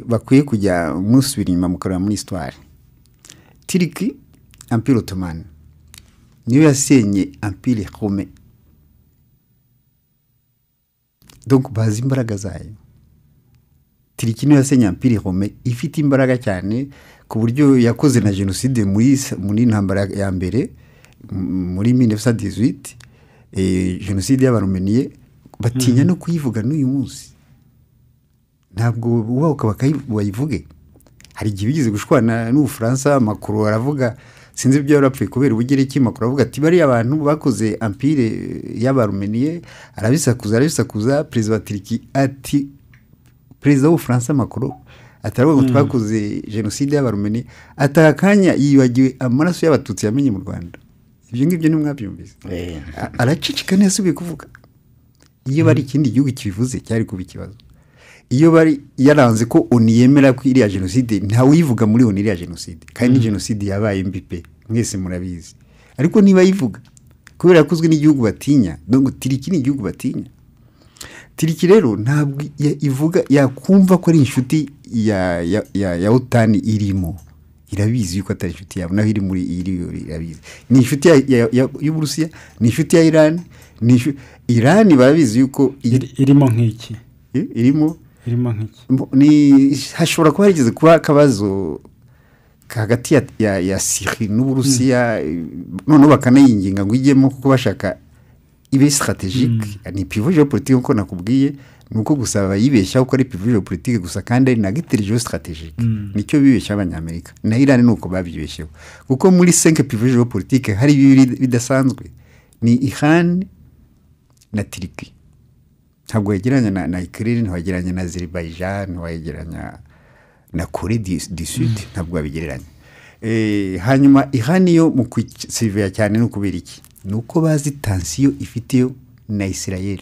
bakwiye kujya musubira inyuma mukorera muri histoire. Turki Empire Ottoman niyo yasenye Empire Rome donc bazi imbaraga zayo. Turki niyo yasenye Empire Rome ifite imbaraga cyane ku buryo yakoze na genocide muri ntambara ya mbere muri 1918 genocide y'abaromeniye batinya no kuyivuga n'uyu munsi ntabwo uba bayivuge. Hari igihe bigeze gushwana n'Ubufaransa Macron aravuga sinzi ibyo yarapfuye kubera ubugereki Macron avuga ati bari abantu bakoze empire y'abaromeniye arabisakuza president wa Turki ati president w'Ubufaransa Macron ataravuga ngo twakoze genocide y'abaromeniye atakanya yibagiwe amaraso y'abatutsi yamenye mu Rwanda. Ibyo ngibyo ni mwabyumvise aracicika nasubiye kuvuga iyo bari ikindi gihugu kibivuze cyari kuba ikibazo. Iyo bari yaranze ko oniyemera ko iriya genocide nta wivuga muri iriya genocide kandi genocide yabaye mbipe mwese murabizi ariko niba yivuga kubera yakozwe n'igihugu batinya donc Turki ni igihugu batinya. Turki rero ntabwo ivuga yakumva ko ari inshuti ya OTAN irimo irabizi yuko atari inshuti yabo naho iri muri irabizi ni inshuti y'Uburusiya ni inshuti ya Iran Iran barabizi yuko irimo nk'iki irimo nk'iki ni hashobora kuba harigeze kuba akabazo hagati ya Syrie n'Uburusiya none bakanayinginga ngo ijyemo kuko bashaka ibe strategique ni pivot géopolitique uko nakubwiye nuko gusaba yibeshya uko ari pivot géopolitique gusa kandi ari na guerre géostratégique nicyo bibeshya abanyamerika na Iran nuko babibeshyeho kuko muri 5 pivot géopolitique hari bibiri bidasanzwe ni Iran na Turki ntabwo yegeranya na Ukraine ntiwageranya na Azerbaijan ntiwageranya na Corée du Sud ntabwo babigereranya. Hanyuma Iran yo mu kwisiveya cyane no kubera iki nuko bazi tension ifiteyo na Israel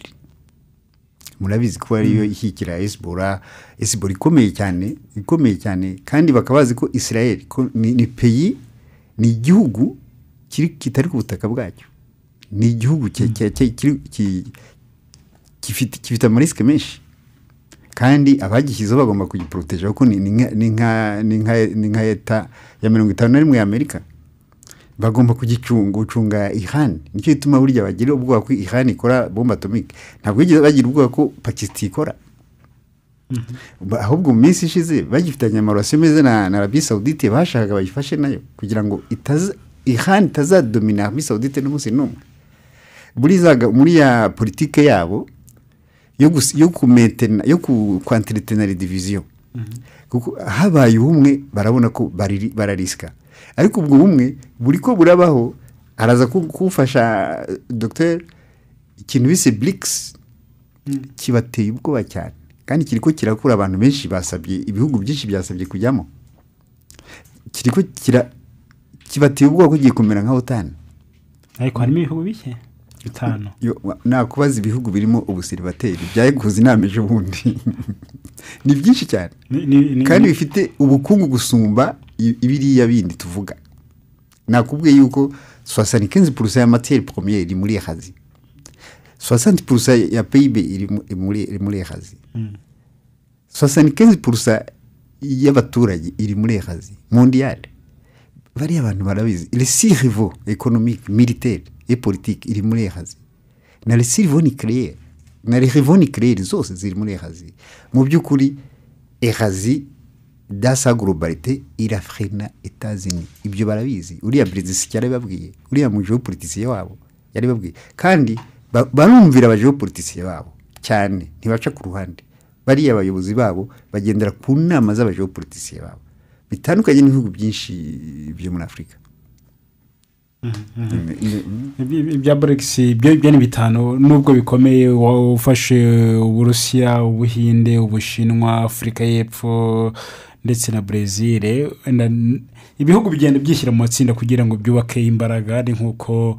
murabizi ko ariyo ishyikira Hezbollah ikomeye cyane kandi bakabazi ko Israel ni pays ni igihugu kitari ku butaka bwacyo ni igihugu gifite amariske menshi kandi abagishyizeho bagomba kugiproteja kuko ni nka leta ya 51 ya Amerika bagomba gucunga Iran. Nicyo gituma burya bagira ubwoba ko Iran ikora bombe atomique ntabwo bagira ubwoba ko Pakistan ikora ahubwo mu minsi ishize bagifitanye amarelation meza na Arabie Saoudite bashakaga bayifashe nayo kugira ngo Iran itazadomina Arabie Saoudite n'umunsi n'umwe muri ya politique yabo yo kumetena yo kwantretenir les divisions kuko habaye ubumwe barabona ko barariska ariko ubwo bumwe buri ko burabaho araza kufasha Dr ikintu bise Blix kibateye ubwoba cyane kandi kiriko kirakura abantu benshi basabye ibihugu byinshi byasabye kujyamo kiriko kibateye ubwoba ko giye kumera nka OTAN ariko harimo ibihugu bike bitano nakubaza ibihugu birimo ubusiribateri byaguze inama ejo bundi ni byinshi cyane kandi bifite ubukungu gusumba ibiriya bindi tuvuga. Nakubwiye yuko 75% ya matière première iri muri Asie 60% ya PIB iri muri Asie 75% y'abaturage iri muri Asie mondiale bariya abantu barabizi les six rivaux économiques militaires et politiques iri muri Ehazi na les six rivaux nucléaires na les rivaux nucléaires zose ziri muri Ehazi mu by'ukuri Ehazi dans sa globalité irafrena États-Unis ibyo barabizi uriya Brexit cyari babwiye uriya mu geopoliticien wabo yari babwiye kandi barumvira aba geopoliticien babo cyane ntibaca ku ruhande bariya abayobozi babo bagendera ku nama z'aba geopoliticien babo bitandukanye n'ibihugu byinshi byo muri Afurika ibya Brexit byo ni bitanu nubwo bikomeye ufashe Uburusiya Ubuhinde Ubushinwa Afurika y'Epfo ndetse na Brazil ibihugu bigenda byishyira mu matsinda kugira ngo byubake imbaraga ari nkuko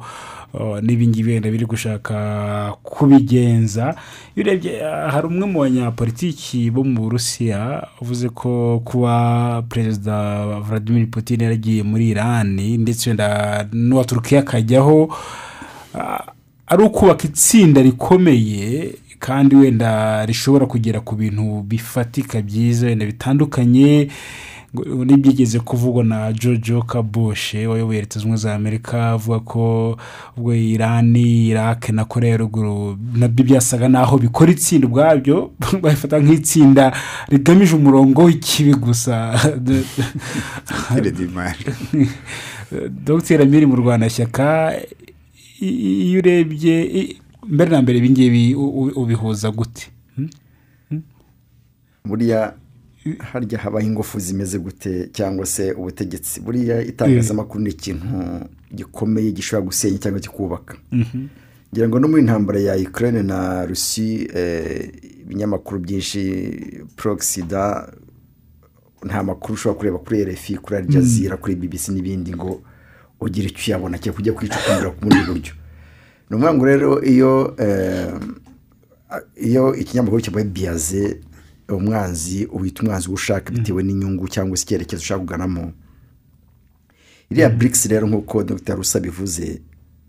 n'ibingi benda biri gushaka kubigenza urebye hari umwe mu banyapolitiki bo mu Burusiya uvuze ko kuba Perezida Vladimir Putin yaragiye muri Iran ndetse n'uwa Turkiya akajyaho ari ukubaka itsinda rikomeye kandi wenda rishobora kugera ku bintu bifatika byiza wenda bitandukanye n'ibyigeze kuvugwa na George W. Bush wayoboye Leta Zunze Ubumwe za Amerika avuga ko ubwo Iran Iraq na Korea ya Ruguru nabyo byasaga naho bikora itsinda ubwabyo bafata nk'itsinda rigamije umurongo w'ikibi gusa Dr. Amiri mu Rwanda shyaka iyo urebye mbere na mbere ibingibi ubihuza gute buriya harya habaho ingufu zimeze gute cyangwa se ubutegetsi buriya itangazamakuru ni ikintu gikomeye gishobora gusenya cyangwa kikubaka ngira ngo no muri intambara ya Ukraine na Russia ibinyamakuru byinshi Proxida nta makuru ushobora kureba kuri RFI kuri Al Jazeera kuri BBC n'ibindi ngo ugire icyo yabona cyo kujya kwicukumbira ku muri buryo no ngo rero iyo ikinyamakuru cyabaye biaze umwanzi uhita umwanzi ushaka bitewe n'inyungu cyangwa se icyerekezo ushaka kuganamo iriya BRICS rero nk'uko Dr. Rusa bivuze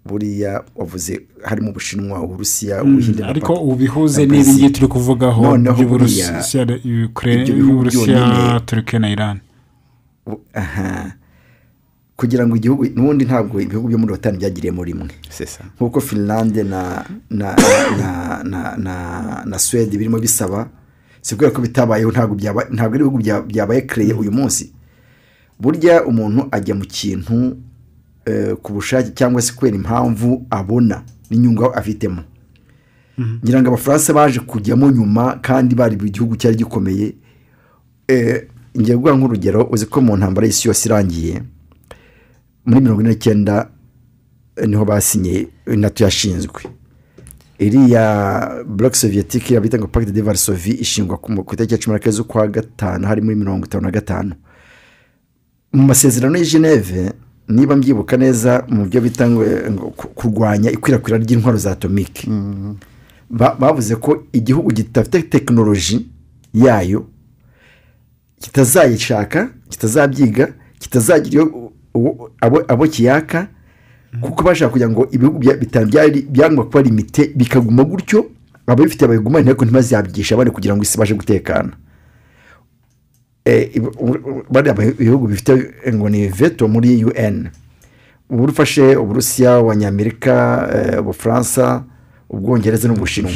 buriya wavuze harimo Ubushinwa Uburusiya Ubuhinde ariko ubihuze n'ibingiye turi kuvugaho by'Uburusiya Ukraine Turkiya na Iran kugira ngo igihugu n'ubundi ntabwo ibihugu byo muri batanu byagiriye muri rimwe nk'uko Finland na Sweden birimo bisaba sibwo ko bitabayeho ntabwo ari ibihugu byabaye créé uyu munsi burya umuntu ajya mu kintu ku bushake cyangwa se kwera impamvu abona n'inyungu afitemo ngira ngo Abafaransa baje kujyamo nyuma kandi bari mu gihugu cyari gikomeye ngiye guha nk'urugero uzi ko mu ntambara y'isi yose irangiye muri 1949 niho basinye NATO yashinzwe iriya bloc soviétique yabita ngo Pacte de Varsovie ishingwa ku itariki ya 11 z'ukwa gatanu hari muri 1955 mu masezerano ya Geneve niba mbyibuka neza mu byo bita ngo kurwanya ikwirakwira ry'intwaro za atomike bavuze ko igihugu gitafite technology yayo kitazayishaka kitazabyiga kitazagira abo kiyaka kuko bashaka kugira ngo ibihugu bitanu byangwa kuba limite bikaguma gutyo ababifite abaguma nteko ntibazabyigisha abandi kugira ngo isi baje gutekana bari ibihugu bifite ngo ni veto muri UN uburufashe Uburusiya Abanyamerika Ubufaransa Ubwongereza n'Ubushinwa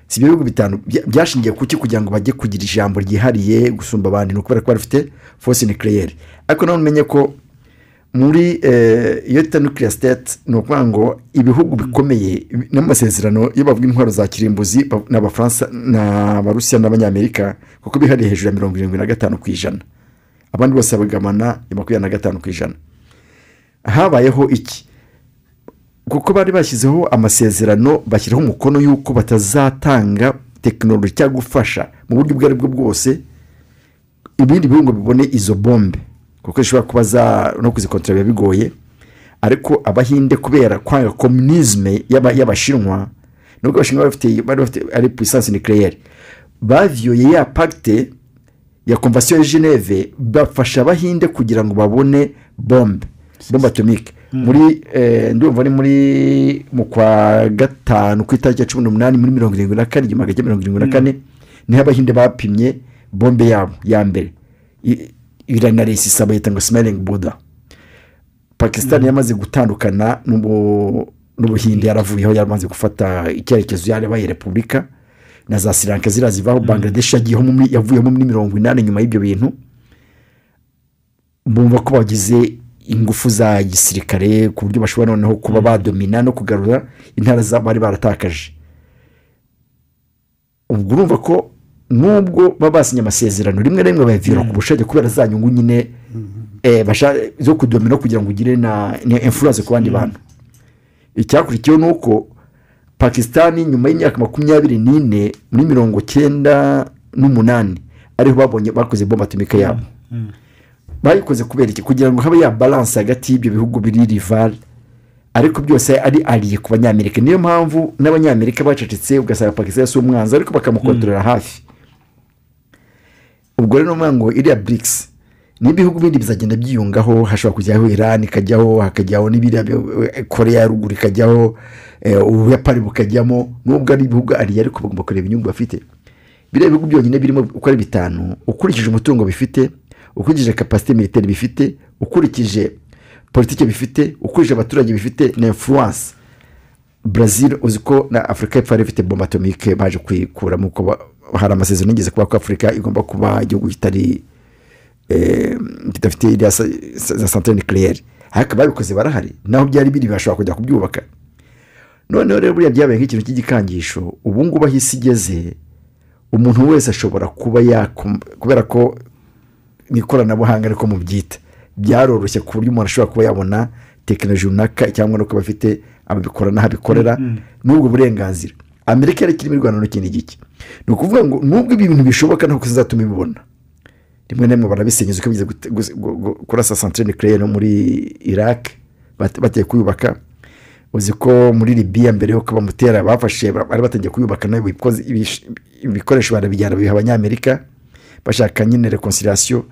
si ibihugu bitanu byashingiye kuki kugira ngo bajye kugira ijambo ryihariye gusumba abandi no kubera ko bafite force nucléaire ariko none umenye ko muri iyo nuclear state no kwango ibihugu bikomeye n'amasezerano yo bavuga intwaro za kirimbuzi n'Abafaransa n'Abarusiya n'Abanyamerika kuko bihariye hejuru ya 75% abandi bose bagamana 25% habayeho iki kuko bari bashyizeho amasezerano bashyiraho umukono yuko batazatanga technology cyangwa gufasha mu buryo bwari bwo bwose ibindi bihugu bibone izo bombe kuko ishobora kubaza no kuzikontrola bigoye ariko Abahinde kubera kwanga communisme y'Abashinwa nubwo Abashinwa bafite ari puissance nucléaire bavyoye ya pacte ya convention ya Geneve bafasha Abahinde kugira ngo babone bombe atomique muri ndumva ni muri mu kwa gatanu ku itariki ya 18 muri 1974 niho Abahinde bapimye bombe yabo ya mbere iranarisi sabayita ngo smelling Buddha Pakistan yamaze gutandukana n'ubuhinde yaravuyeho yamaze gufata icyerekezo yabaye repubulika na za Sri Lanka zirazivaho Bangladesh yavuyemo muri 80 nyuma y'ibyo bintu bumva ko bagize ingufu za gisirikare ku buryo bashobora noneho kuba badomina no kugarura intara z'abari baratakaje. Ubwo urumva ko nubwo babasinye amasezerano rimwe rimwe bayavira ku bushake kubera za nyungu nyine zo kudomina kugira ngo ugire na influence ku bandi bantu. Icyakurikiyeho nuko Pakistan nyuma y'imyaka 24 muri 98 ariho babonye bakoze bomba atomike yabo. Bayikoze kubera iki kugira ngo habe ya balance hagati y'ibyo bihugu biri rival ariko byose ari aliye ku banyamerika. Niyo mpamvu n'abanyamerika bacecetse ugasanga Pakistan yose umwanzi ariko bakamukontorera hafi. Ubwo rero mwango iriya BRICS n'ibihugu bindi bizagenda byiyungaho, hashobora kujyaho Iran ikajyaho, hakajyaho n'ibiriya Korea ya ruguru ikajyaho, Ubuyapani bukajyamo, nubwo ari ibihugu ari ariko bagomba kureba inyungu bafite. Biriya bihugu byonyine birimo uko ari bitanu ukurikije umutungo bifite, ukurikije capacité militaire bifite, ukurikije politike bifite, ukurikije abaturage bifite na influence. Brazil uziko na Afrika y'Epfo ifite bomba atomike baje kwikura mu ko hari amasezerano nigeze kuba ko Afrika igomba kuba igihugu kitari kitafite za centrale nucléaire. Haka babikoze barahari naho byari biri bashobora kujya kubyubaka. None rero buriya byabaye nk'ikintu cy'igikangisho ubu ngubu ahisi igeze umuntu wese ashobora kuba kubera ko n'ikoranabuhanga ariko mu byita byaroroshye ku buryo umuntu ashobora kuba yabona tekinoloji runaka cyangwa no kuba afite ababikora n'ahabikorera n'ubwo burenganzira. Amerika yari kirimo Rwanda n'ikindi giki ni ukuvuga ngo nubwo ibi bintu bishoboka ntabwo kizatuma ibibona. Rimwe namwe barabisenyeza uko bize kurasa centrale nucléaire no muri Iraq bateye kuyubaka. Uzi ko muri Libya mbere yo kuba mutera bafashe bari batangiye kuyubaka nayo ibikoresho barabijyana biha abanyamerika bashaka nyine reconciliation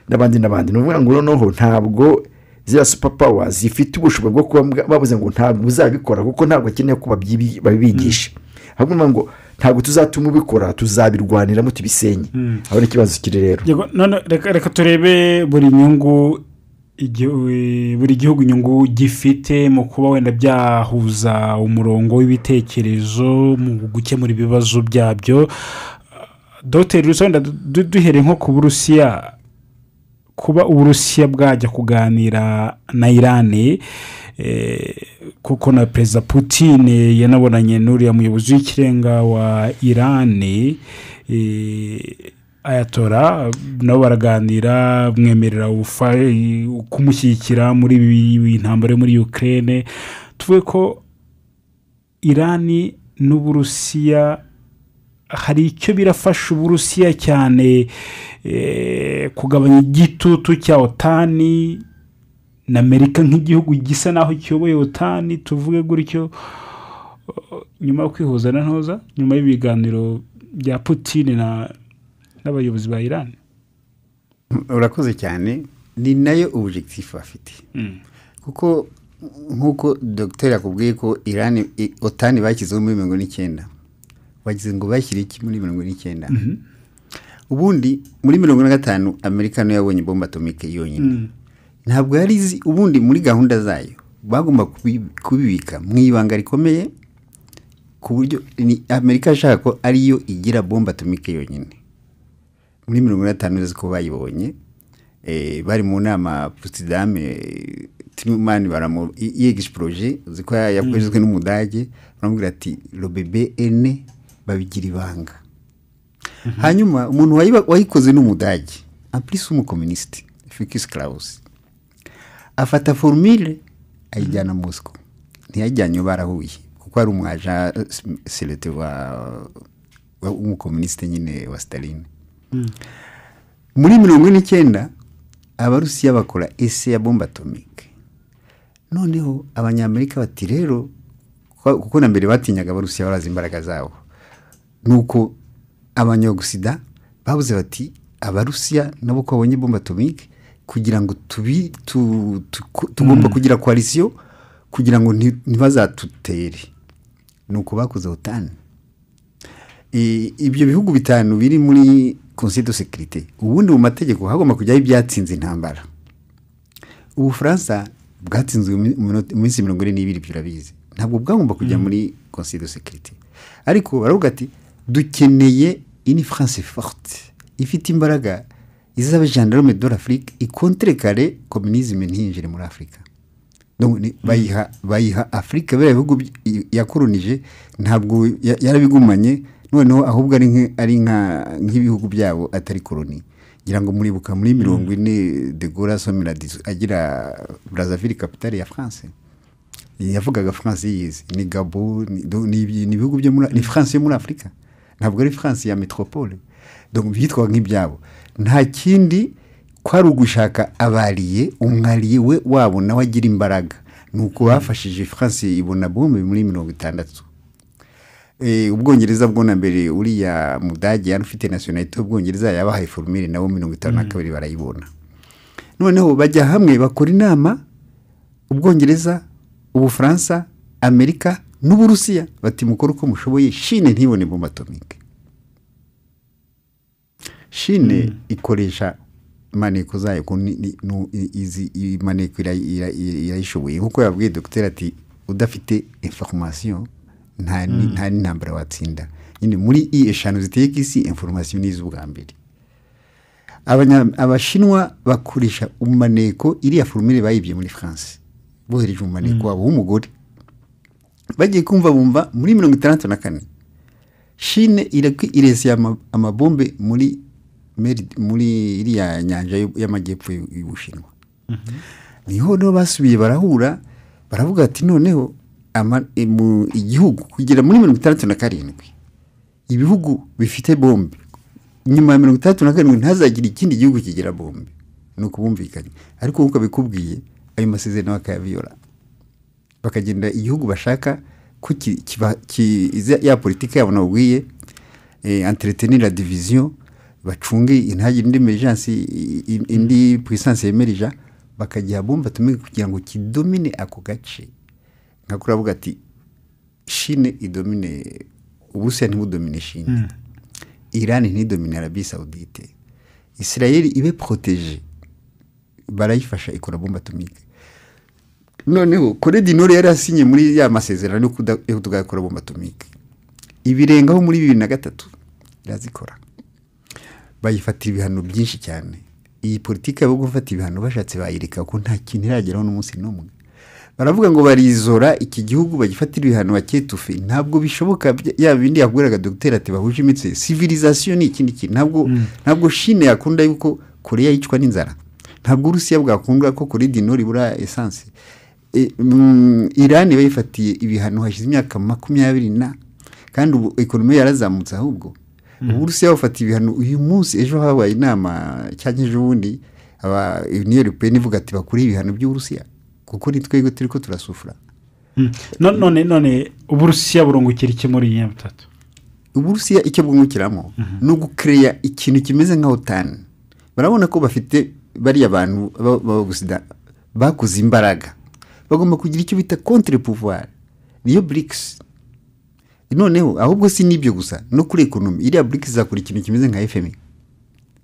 n'abandi. Nuvuga ngo noneho ntabwo zira superpower zifite ubushobozi bwo kuba babuze ngo ntabwo uzabikora kuko ntabwo akeneye kuba babigisha. Ahubwo ngo ntabwo tuzatuma ubikora tuzabirwanira mutubisenye. Aho ni kibazo kiri rero. None reka turebe buri nyungu buri gihugu inyungu gifite mu kuba wenda byahuza umurongo w'ibitekerezo mu gukemura ibibazo byabyo. Dr. Rusonda duhere nko ku Burusiya, kuba Uburusiya bwajya kuganira na Iran kuko na President Putin yanabonanye n'uriya muyobozi w'ikirenga wa Iran Ayatollah, nabo baraganira mwemerera kumushyigikira muri intambara muri Ukraine. Tuvuge ko Iran n'Uburusiya hari icyo birafasha Uburusiya cyane kugabanya igitutu cya OTAN na Amerika nk'igihugu gisa naho kiyoboye OTAN, tuvuge gutyo, nyuma yo kwihuza na ntoza nyuma y'ibiganiro bya Putin n'abayobozi ba Iran. Urakoze cyane, ni nayo objectif bafite. Kuko nkuko Dr. yakubwiye ko Iran OTAN bakizeho muri 19 wagize ngo bashyire iki muri 19. Ubundi muri 15 Amerika no yabonye bomba atomike yonyine. Ntabwo yari izi ubundi muri gahunda zayo bagomba kubibika mu ibanga rikomeye ku buryo Amerika ashaka ko ariyo igira bomba atomike yonyine. Muri 15 ziko bayibonye bari mu nama Potsdam Truman baramo yegish projet ziko yakozwe n'umudage baramubwira ati le bébé est né babigira ibanga. Hanyuma umuntu wayikoze n'umudage en plus umukomuniste Félix Klaus afata formule ayijyana Moscow, ntiyajyanye barahuye kuko ari umwaja selete wa umukomuniste nyine wa Stalin. Muri 19 Abarusiya bakora ese ya bomba atomike. Noneho abanyamerika bati rero kuko na mbere batinyaga Abarusiya barazi imbaraga zabo, nuko abanyagusida babuze bati Abarusiya nabo ko babonye bomba atomike kugira ngo tugomba kugira coalition kugira ngo ntibazatutere, nuko bakoze OTAN. Ibyo bihugu bitanu biri muri Conseil de sécurité ubundi mu mategeko hagomba kujyaho ibyatsinze intambara. Ubufaransa bwatsinzwe mu minsi 42 byurabizi ntabwo bwagomba kujya muri Conseil de sécurité ariko baravuga ati dukeneye une France forte ifite imbaraga izaba gendarme de l'Afrique ikontrekare communisme ntinjire muri Afrika donc bayiha Afrika bere bihugu yakoronije ntabwo yarabigumanye noneho ahubwo ari nk'ibihugu byabo atari koloni ngira ngo muribuka muri 40 de Gaulle asomera agira Brazzaville capitale ya France yavugaga France yize ni Gabon ni ibihugu byo muri ni France yo muri Afrika ntabwo ari France ya métropole donc byitwa nk'ibyabo nta kindi kwari ugushaka abariye umwariye we wabo nawe agira imbaraga nuko bafashije France ibona bombe muri 60 ubwongereza bwo na mbere uriya mudage yari ufite nationalité ubwongereza yabahaye formule nabo 52 barayibona noneho bajya hamwe bakora inama ubwongereza Ubufaransa Amerika n'Uburusiya bati mukora uko mushoboye Chine ntibone bombe atomique Chine ikoresha maneko zayo ko izi maneko irayishoboye nkuko yabwiye docteur ati udafite information nta ntambara watsinda nyine muri eshanu ziteye isi information n'izubwa mbere abashinwa bakoresha umaneko iriya formule bayibye muri France bohereje umaneko wabo w'umugore bagiye kumva bumva muri 64 Chine iresiye amabombe muri iriya nyanja y'amajyepfo y'Ubushinwa niho no basubiye barahura baravuga ati noneho igihugu kugera muri 67 ibihugu bifite bombe nyuma ya 67 ntazagira ikindi gihugu kigira bombe nuko bumvikanye ariko uko bikubwiye ayo masezerano akayaviola bakagenda igihugu bashaka ko ya politique yabo nabwiye entretenir la division bacunge intagire indi emergence indi puissance emerja bakajya bomba tumwe kugira ngo kidomine ako gace nkakuravuga ati Chine idomine Uburusiya ntibudomine Chine Iran ntidomine Arabie Saoudite Israel ibe protégé barayifasha ikora bomba atomique noneho Corée du Nord yari asinye muri ya masezerano yo kudakora bomba atomique ibirengaho muri 2003 irazikora bayifatira ibihano byinshi cyane iyi politike yo gufata ibihano bashatse bayireka ko nta kintu irageraho n'umunsi n'umwe baravuga ngo barizora iki gihugu bagifatira ibihano baketufe ntabwo bishoboka ya bindi yakubwiraga docteur ati bahuje imitse civilisation ni ikindi kintu ntabwo Chine yakunda yuko Korea yicwa n'inzara ntabwo Urusiya bwakunda ko Korea du Nord ibura essence Iran bayifatiye ibihano hashize imyaka 20 kandi economy yarazamutse ahubwo Uburusiya bafatiye ibihano uyu munsi ejo habaye inama cyangije ubundi aba Union Européenne ivuga ati bakuri ibihano by'Uburusiya kuko ni twego turiko turasufura none Uburusiya burungukira iki muri iyi bitatu Uburusiya icyo bwungukiramo no gucreate ikintu kimeze nka OTAN barabona ko bafite bari abantu bagusida bakuze imbaraga bagomba kugira icyo bita contre pouvoir niyo BRICS noneho ahubwo si nibyo gusa no kuri economy iriya BRICS zakora ikintu kimeze nka FMI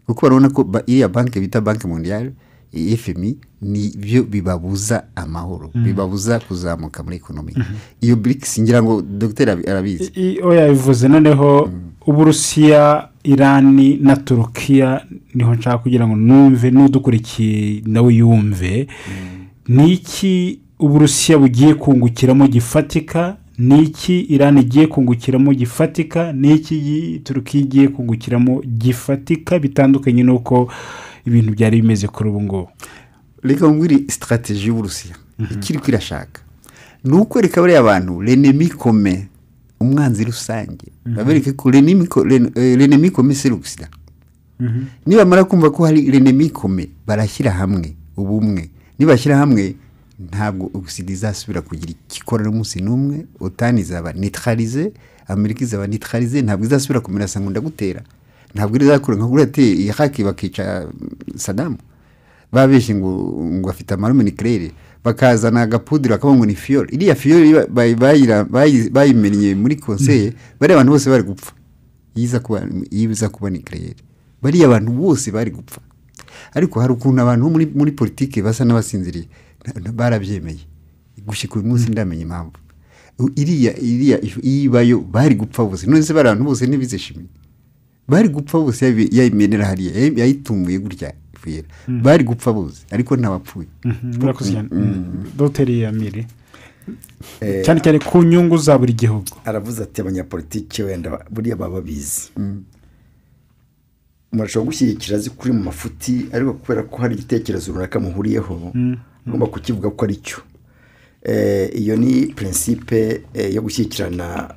kuko barabona ko iriya banke bita Banque Mondiale FMI ni byo bibabuza amahoro bibabuza kuzamuka muri economy iyo BRICS ngira ngo docteur arabizi oya bivuze noneho Uburusiya Irani na Turukiya niho nshaka kugira ngo numve n'udukurikiye nawe yumve niki Uburusiya bugiye kungukiramo gifatika niki Irani igiye kungukiramo gifatika niki Turukiya igiye kungukiramo gifatika bitandukanye nuko ibintu byari bimeze kuri ubu ngo reka ngwiri strategie y'Uburusiya ikiri kwirashaka nuko reka bari abantu l'ennemi commun umwanzi rusange babereke ko l'ennemi commun c'est l'Occident niba mara kumva ko hari l'ennemi commun barashyira hamwe ubumwe nibashyira hamwe ntabwo Occident izasubira kugira ikikorera umunsi numwe OTAN izaba neutraliser Amerika izaba neutraliser ntabwo izasubira kumera sangunda gutera ntabwo izakora nka gurate Iraq bakica Saddam babeshe ngo afite amarume nucléaire bakazana agapudira akabongo ni fiole iriya fiole bayimenye muri conseil bari abantu bose bari gupfa yiza kuba nucléaire bari abantu bose bari gupfa ariko hari ukuntu abantu muri politique basa n'abasinziriye barabyemeye gushyika uyu munsi ndamenya impamvu iriya ibayo bari gupfa bose none se bari abantu bose ntibizishimiye bari gupfa bose yayimenera hariya yayitumuye gutya bari gupfa bose ariko ntabapfuye. murakoze cyane dogiteri Yamire cyane cyane ku nyungu za buri gihugu. aravuze ati abanyapolitiki wenda buriya baba babizi murashobora gushyigikira azi kuri mu mafuti ariko kubera ko hari igitekerezo runaka muhuriyeho ugomba kukivuga ko ari cyo. Iyo ni prinsipe yo gushyigikirana.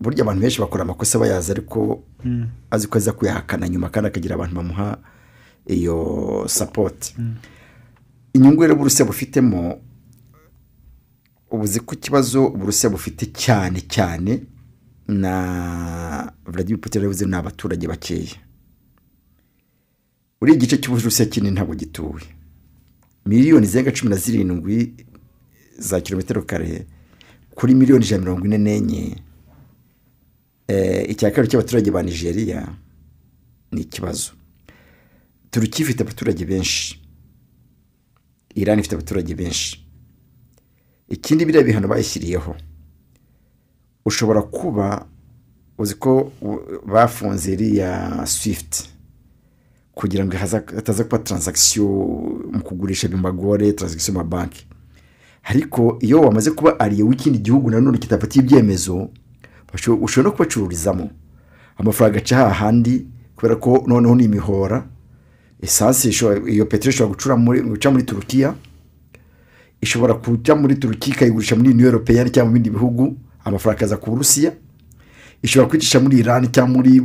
Burya abantu benshi bakora amakosa bayazi ariko azi ko aza kuyahakana nyuma kandi akagira abantu bamuha iyo support. Inyungu rero Uburusiya bufitemo ubuzi ko ikibazo Uburusiya bufite cyane cyane na Vladimir Putin yavuze n'abaturage bakeya. Uri igice cy'Uburusiya kinini ntabwo gituwe. Miliyoni zirenga 17 za kilometero kare kuri miliyoni 144. Icyakaro cy'abaturage ba Nigeria ni ikibazo. Turukiya ifite abaturage benshi. Iran ifite abaturage benshi. Ikindi biriya bihano bayishyiriyeho ushobora kuba uzi ko bafunze iriya Swift kugira ngo hataza kuba transaction mu kugurisha bimbagore transaction mu banki. Ariko iyo wamaze kuba ariye w'ikindi gihugu nanone kitafatiye ibyemezo ushobora no kubacururizamo amafaranga aca hahandi kubera ko noneho ni imihora. Essence iyo petrol ishobora guca muri Turukiya, ishobora kujya muri Turukiya ikayigurisha muri Union Européenne cyangwa mu bindi bihugu, amafaranga aza ku Burusiya. Ishobora kwicisha muri Iran cyangwa muri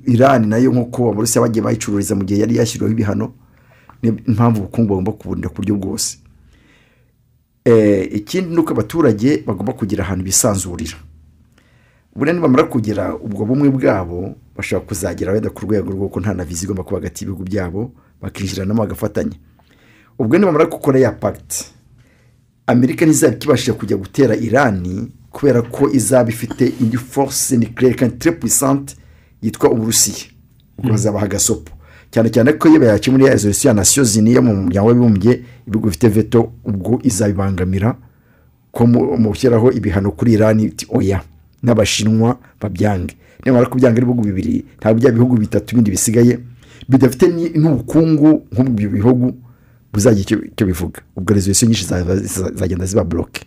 Iran nayo nkuko Abarusiya bagiye bayicururiza mu gihe yari yashyiriweho ibihano. Impamvu ubukungu bagomba kuburinda ku buryo bwose. Ikindi nuko abaturage bagomba kugira ahantu bisanzurira. Buriya nibamara kugira ubwo bumwe bwabo bashobora kuzagera wenda ku rwego rw'uko nta na vizi igomba kuba hagati y'ibihugu byabo bakinjiranamo bagafatanya. Ubwo nibamara gukora ya pact Amerika ntizaba ikibashije kujya gutera Iran kubera ko izaba ifite indi force nucléaire kandi très puissante yitwa Uburusiya. Ubwo bazabaha gasopo cyane cyane ko iyo yacu muri resolution ya Nations Unies mu muryango w'abibumbye ibihugu bifite veto ubwo izabibangamira ko mu gushyiraho ibihano kuri Iran oya n'Abashinwa babyange. Nimara kubyanga ibihugu bibiri ntabwo bya bihugu bitatu bindi bisigaye bidafite n'ubukungu nk'ubwo bihugu buzagira icyo bivuga. Ubwo resolution nyinshi zagenda ziba bloke.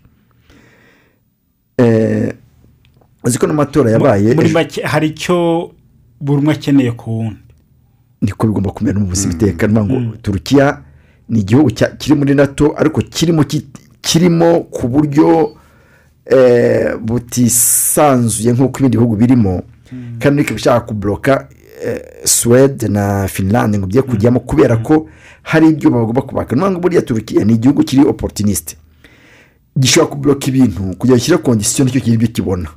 Uziko n'amatora yabaye muri make hari icyo buri umwe akeneye ku wundi niko bigomba kumera mu buzima itekana ngo Turukiya ni igihugu kiri muri NATO ariko kirimo ku buryo butisanzuye nk'uko ibindi bihugu birimo kandi niko bishaka kubloka Sweden na Finland ngo bye kujyamo kubera ko hari ibyo bagomba kubaka. Nubwo buriya Turukiya ni igihugu kiri opportuniste gishobora kubloka ibintu kugira gishyira condition nicyo kiri byo kibona.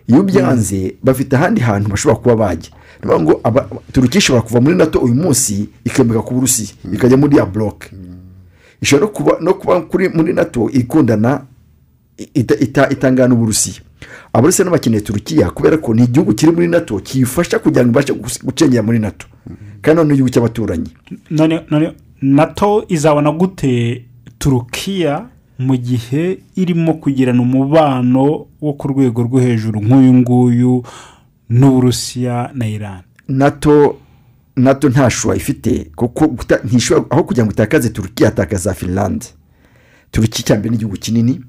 Iyo byanze bafite ahandi hantu bashobora kuba bajya. Nubwo Turukiya ishobora kuva muri NATO uyu munsi ikemeka ku Burusiya ikajya muri ya block. Ishobora kuba kuri muri NATO ikundana itangana n'Uburusiya. Abarusiya n'abakeneye Turukiya kubera ko ni igihugu kiri muri NATO kifasha kugira ngo ibashe gucengera muri NATO kandi none igihugu cy'abaturanyi. None NATO izabona gute Turukiya mu gihe irimo kugirana umubano wo ku rwego rwo hejuru nk'uyu nguyu n'Uburusiya na Iran? NATO nta shwa ifite kuko ntishobora aho kugira ngo itakaze Turukiya atakaza Finland. Turukiya cyambere n'igihugu kinini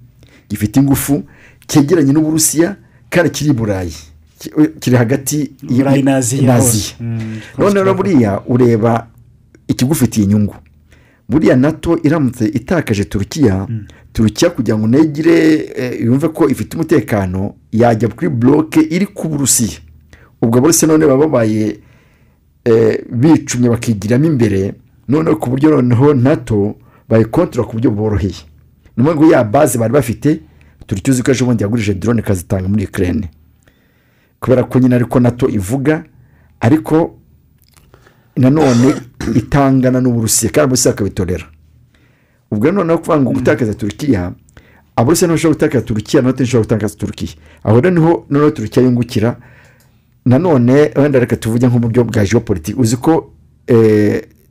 gifite ingufu cyegeranye n'Uburusiya kandi kiri Burayi kiri hagati y'Uburayi na Aziya. None buriya ureba ikigufitiye inyungu. Buriya NATO iramutse itakaje Turukiya kugira ngo negire yumve ko ifite umutekano yajya kuri bloke iri ku Burusiya. Ubwo Abarusiya none babaye bicumye bakigiramo imbere none ku buryo noneho NATO bayikontrola ku buryo bworoheye. Nubwo ya base bari bafite Turukiya uzi ko ejo bundi yagurije drone kazitanga muri Ukraine kubera ko nyine ariko NATO ivuga ariko nanone itangana n'Uburusiya kandi Uburusiya akabitorera. Ubwo noneho kuvuga ngo gutakaza Turukiya Abarusiya ntibashobora gutakaza Turukiya NATO ntishobora gutakaza Turukiya. Aho noneho Turukiya yungukira nanone wenda reka tuvuge nk'uburyo bwa geopolitique. Uzi ko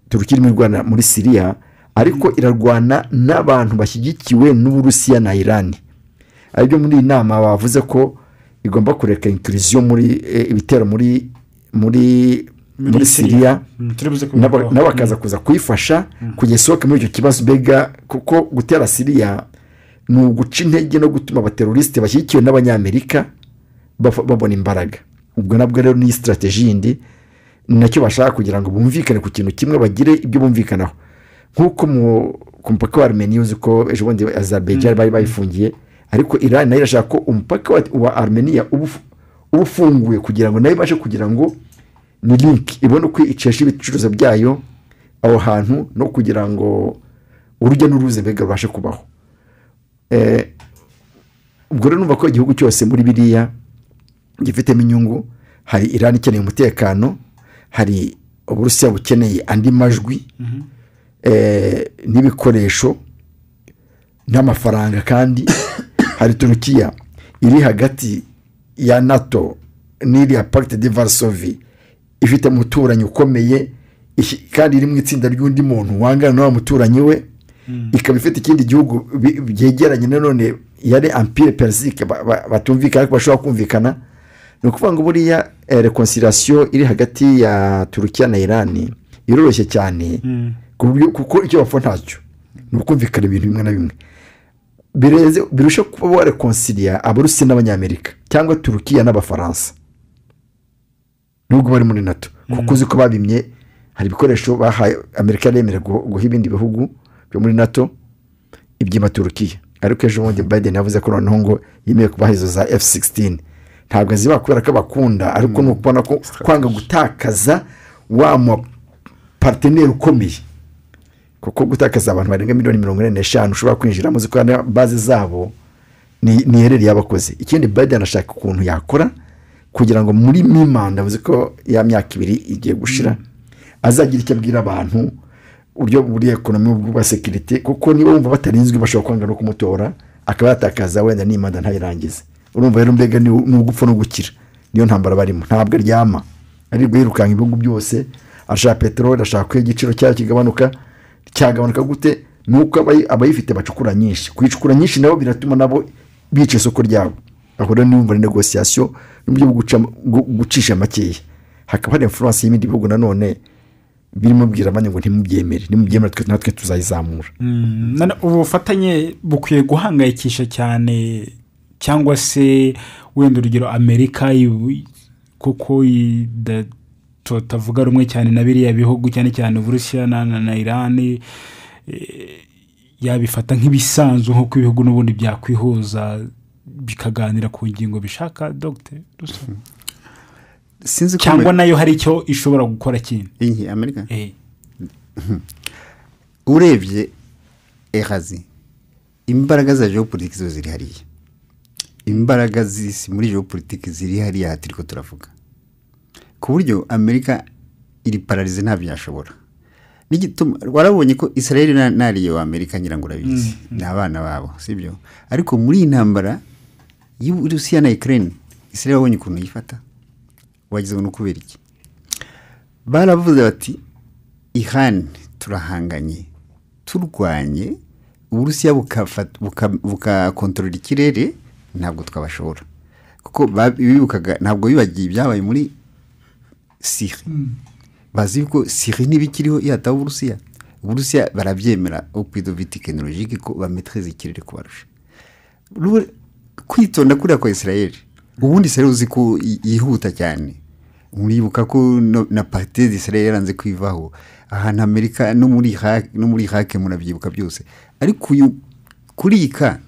Turukiya irimo irwana muri Syria ariko irarwana n'abantu bashyigikiwe n'Uburusiya na Iran. Aribyo muri iyi nama bavuze ko igomba kureka incursion muri ibitero muri Syria nabo bakaza kuza kuyifasha kugesoka muri icyo kibazo. Mbega kuko gutera Syria ni uguca intege no gutuma abateroriste bashyigikiwe n'Abanyamerika babona imbaraga. Ubwo nabwo rero ni strategy yindi nacyo bashaka kugira ngo bumvikane ku kintu kimwe, bagire ibyo bumvikanaho. Nk'uko ku mupaka wa Armenia uzi ko ejo bundi Azerbaijan bari bayifungiye, ariko Iran nayo irashaka ko umupaka wa Armenia uba ufunguye kugira ngo nayo ibashe kugira ngo ni link ibone uko icesha ibicuruza byayo aho hantu, no kugira ngo urujya n'uruza mbega rubashe kubaho. Ubwo rero numva ko igihugu cyose muri biriya gifitemo inyungu. Hari Iran ikeneye umutekano, hari Uburusiya bukeneye andi majwi n'ibikoresho n'amafaranga, kandi hari Turukiya iri hagati ya NATO n'iriya Pacte de Varsovie ifite umuturanyi ukomeye kandi iri mu itsinda ry'undi muntu wangana n'uwa muturanyi we, ikaba ifite ikindi gihugu byegeranye nanone yari Empire Persique batumvikana ariko bashobora kumvikana. Ni ukuvuga ngo buriya reconciliation iri hagati ya Turukiya na Iran iroroshye cyane, kuko icyo bapfa ntacyo ni ukumvikana ibintu bimwe na bimwe. Birusha kuba reconcilia Abarusiya n'Abanyamerika cyangwa Turukiya n'Abafaransa nubwo bari muri NATO, kuko uzi ko babimye hari ibikoresho bahaye Amerika yemera guha ibindi bihugu byo muri NATO ibyima Turukiya. Ariko ejo bundi Biden yavuze ko noneho ngo yemeye kubaha izo za F-16. Ntabwo ziba kubera ko bakunda, ariko ni ukubona ko kwanga gutakaza wa mu partenaire ukomeye, kuko gutakaza abantu barenga 45,000 ushobora kwinjira muzi ko baze zabo ni hereri y'abakozi. Ikindi Biden ashaka ukuntu yakora kugira ngo muri mimanda muzi ko ya myaka 2 igiye gushira azagira icyo abwira abantu uburyo buri economy bwa security, kuko niba bumva batarinzwe bashobora kwanga no kumutora akaba yatakaza wenda n'imanda ntayirangize. Urumva rero mbega ni ugupfa no gukira, niyo ntambara barimo. Ntabwo aryama ari guhirukanga ibihugu byose, ashaka peteroli, ashaka ko igiciro cyayo cyagabanuka gute, nuko abayifite bacukura nyinshi. Kwicukura nyinshi nabo biratuma nabo bica isoko ryabo. Aho rero niyo mvura negociation n'ubyo gucisha makeya, hakaba hari influence y'ibindi bihugu nanone birimo bwira abanye ngo ntimubyemere natwe tuzayizamura. Ubufatanye bukwiye guhangayikisha cyane, cyangwa se wenda urugero Amerika kuko tutavuga rumwe cyane na biriya bihugu cyane cyane Uburusiya na Iran, yabifata nk'ibisanzwe nk'uko ibihugu n'ubundi byakwihuza bikaganira ku ngingo bishaka. Dr. Rusa sinzi cyangwa nayo hari icyo ishobora gukora kintu iyi Amerika urebye ehazi imbaraga za geopolitike zo ziri hariya, imbaraga z'isi muri geopolitike ziri hariya turiko turavuga, ku buryo Amerika iri paralize ntabyo yashobora. N'igituma warabonye ko Israel nariye wa Amerika ngira ngo urabizi n'abana babo sibyo, ariko muri intambara y'Uburusiya na Ukraine Israel wabonye ukuntu yifata, wagize ngo kubera iki? Baravuze bati Iran turahanganye turwanye, Uburusiya bukakontorora ikirere, ntabwo twabashobora, kuko bibukaga ntabwo bibagiye ibyabaye muri Syrie. Bazi ko Syrie nibikiriho yata Uburusiya barabyemera au point de vue technologique ko ba maîtrise ikirere kubarusha. Kwitonda kuri kwa Israel ubundi Israel uzi ko yihuta cyane, muribuka ko na partie d'Israel yaranze kwivaho ahantu Amerika no muri Iraq murabyibuka byose. Ariko kurika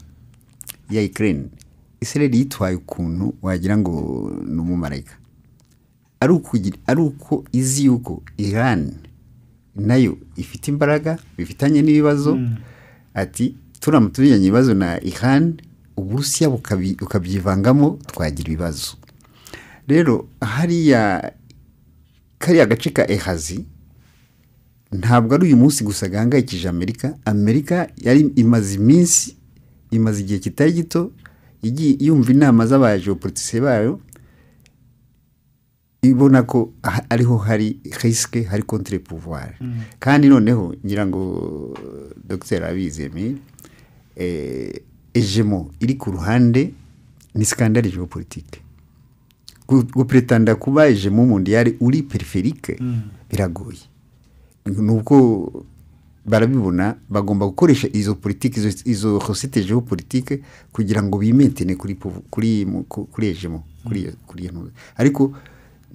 ya Ukraine Israel yitwaye ukuntu wagira ngo n'umumarayika, ari uko izi yuko Iran nayo ifite imbaraga bifitanye n'ibibazo, ati turamutujanye ibibazo na Iran Uburusiya bukabyivangamo twagira ibibazo. Rero hariya kariya gace ka ehazi ntabwo ari uyu munsi gusa gahangayikije Amerika yari imaze igihe kitari gito yumva inama z'abajeopolitike bayo ibona ko ariho hari risque hari contre pouvoir kandi noneho ngira ngo Dr Abizemi ejemo iri ku ruhande ni scandale géopolitique gupretanda kuba ejemo mondiale uri périphérique biragoye nuko barabibona bagomba gukoresha izo politique izo recette géopolitique kugira ngo bimentene kuri ejemo kuri ariko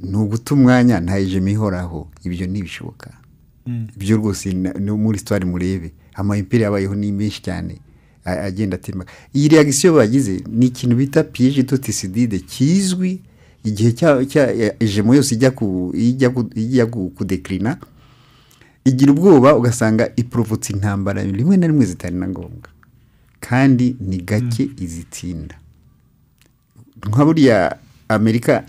nuguta umwanya nta ejemo ihoraho ibyo ntibishoboka ibyo rwose no muri histoire murebe ama imperi yabayeho ni menshi cyane agenda atemba iyi reaction bagize ni ikintu bita piège de Thucydide kizwi igihe cya ejemo yose ijya kudeklina igira ubwoba ugasanga iprovotse intambara rimwe na rimwe zitari na ngombwa kandi ni gake izitsinda nka buriya Amerika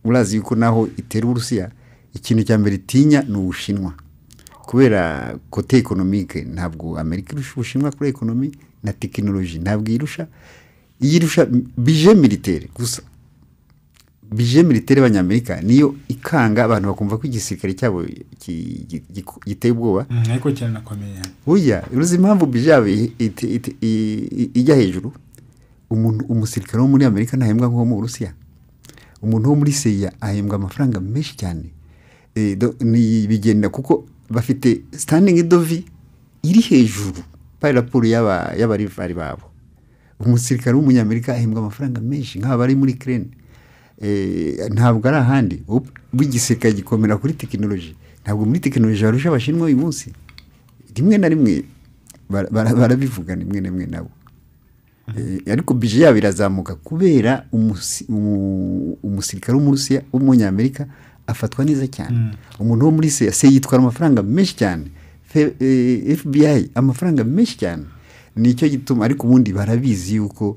urazi yuko naho itera Urusiya ikintu cya mbere itinya ni Ubushinwa kubera kote economique ntabwo Amerika irusha Ubushinwa kuri economy na technology ntabwo irusha budget militaire gusa budget militaire y'Abanyamerika niyo ikanga abantu bakumva ko igisirikare cyabo giteye ubwoba ariko cyane nakomeye buya uruzi impamvu budget ijya hejuru umusirikare wo muri Amerika ntahembwa nko mu Rusiya umuntu wo muri CIA ahembwa amafaranga menshi cyane ni bigenda kuko bafite standing dovi iri hejuru par rapport y'abari babo umusirikare w'umunyamerika ahembwa amafaranga menshi nk'aba bari muri Ukraine ntabwo ari ahandi bw'igisirikare gikomera kuri technology ntabwo muri technology barusha Abashinwa uyu munsi rimwe na rimwe barabivuga rimwe na rimwe nabo ariko budget yabo irazamuka kubera umusirikare w'umurusiya w'umunyamerika afatwa neza cyane umuntu wo muri CIA yitwara amafaranga menshi cyane FBI amafaranga menshi cyane nicyo gituma ariko ubundi barabizi yuko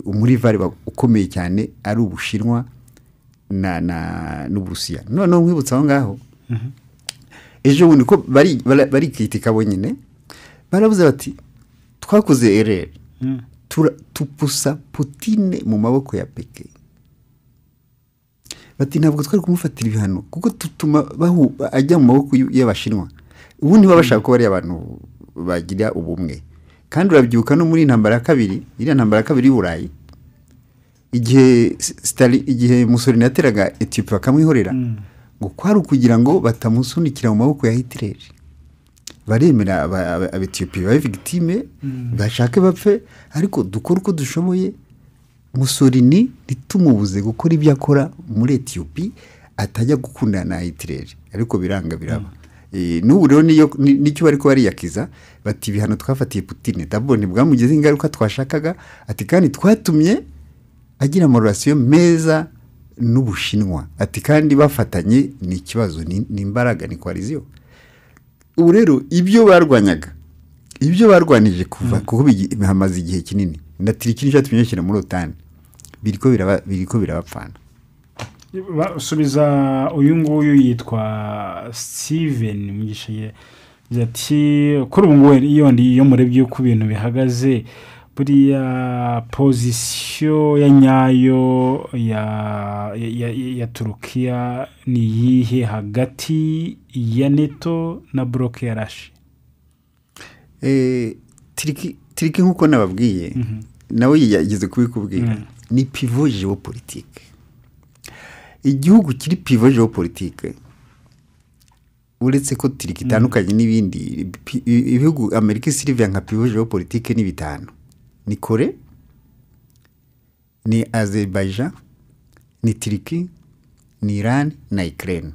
umurivare ukomeye cyane ari Ubushinwa n'Uburusiya none nkwibutsa aho ngaho ejo bundi ko bari kritika bonyine baravuze bati twakoze erreur tupusa Putin mu maboko ya Peke bati ntabwo twari kumufatira ibihano kuko tutuma ajya mu maboko y'Abashinwa ubundi babashaka ko bari abantu bagira ubumwe kandi urabyuka no muri intambara ya kabiri iriya ntambara ya kabiri y'Uburayi igihe Mussolini yateraga Ethiopia bakamwihorera ngo kwari kugira ngo batamusunikira mu maboko ya Hitler baremera Ethiopia babe victime bashake bapfe ariko dukora uko dushoboye Mussolini ritumubuze gukora ibyo akora muri Ethiopia atajya gukundana na Hitler ariko biranga biraba n'ubu rero nicyo bari ko bariyakiza bati ibihano twafatiye Putin dabone bwamugeze ingaruka twashakaga ati kandi twatumye agira amarelation meza n'Ubushinwa ati kandi bafatanye ni ikibazo ni imbaraga ni coalition ubu rero ibyo barwanije kuva kuko bihamaze igihe kinini ndatira ikintu cyatumenyekana muri OTAN biriko birabapfana basubiza uyu nguyu yitwa Steven mugishiye ati kuri ubu ngubu iyo murebye uko ibintu bihagaze buriya pozisiyo ya nyayo ya Turukiya ni yihe hagati ya NATO na bloke ya Russia Turiki nkuko nababwiye nawe yageze kubikubwira ni pivot géopolitique igihugu kiri pivot géopolitique uretse ko Turiki itandukanye n'ibindi ibihugu Amerika isirive nka pivot géopolitique ni bitanu ni Kore ni Azerbaijan ni Turiki ni Iran na Ukraine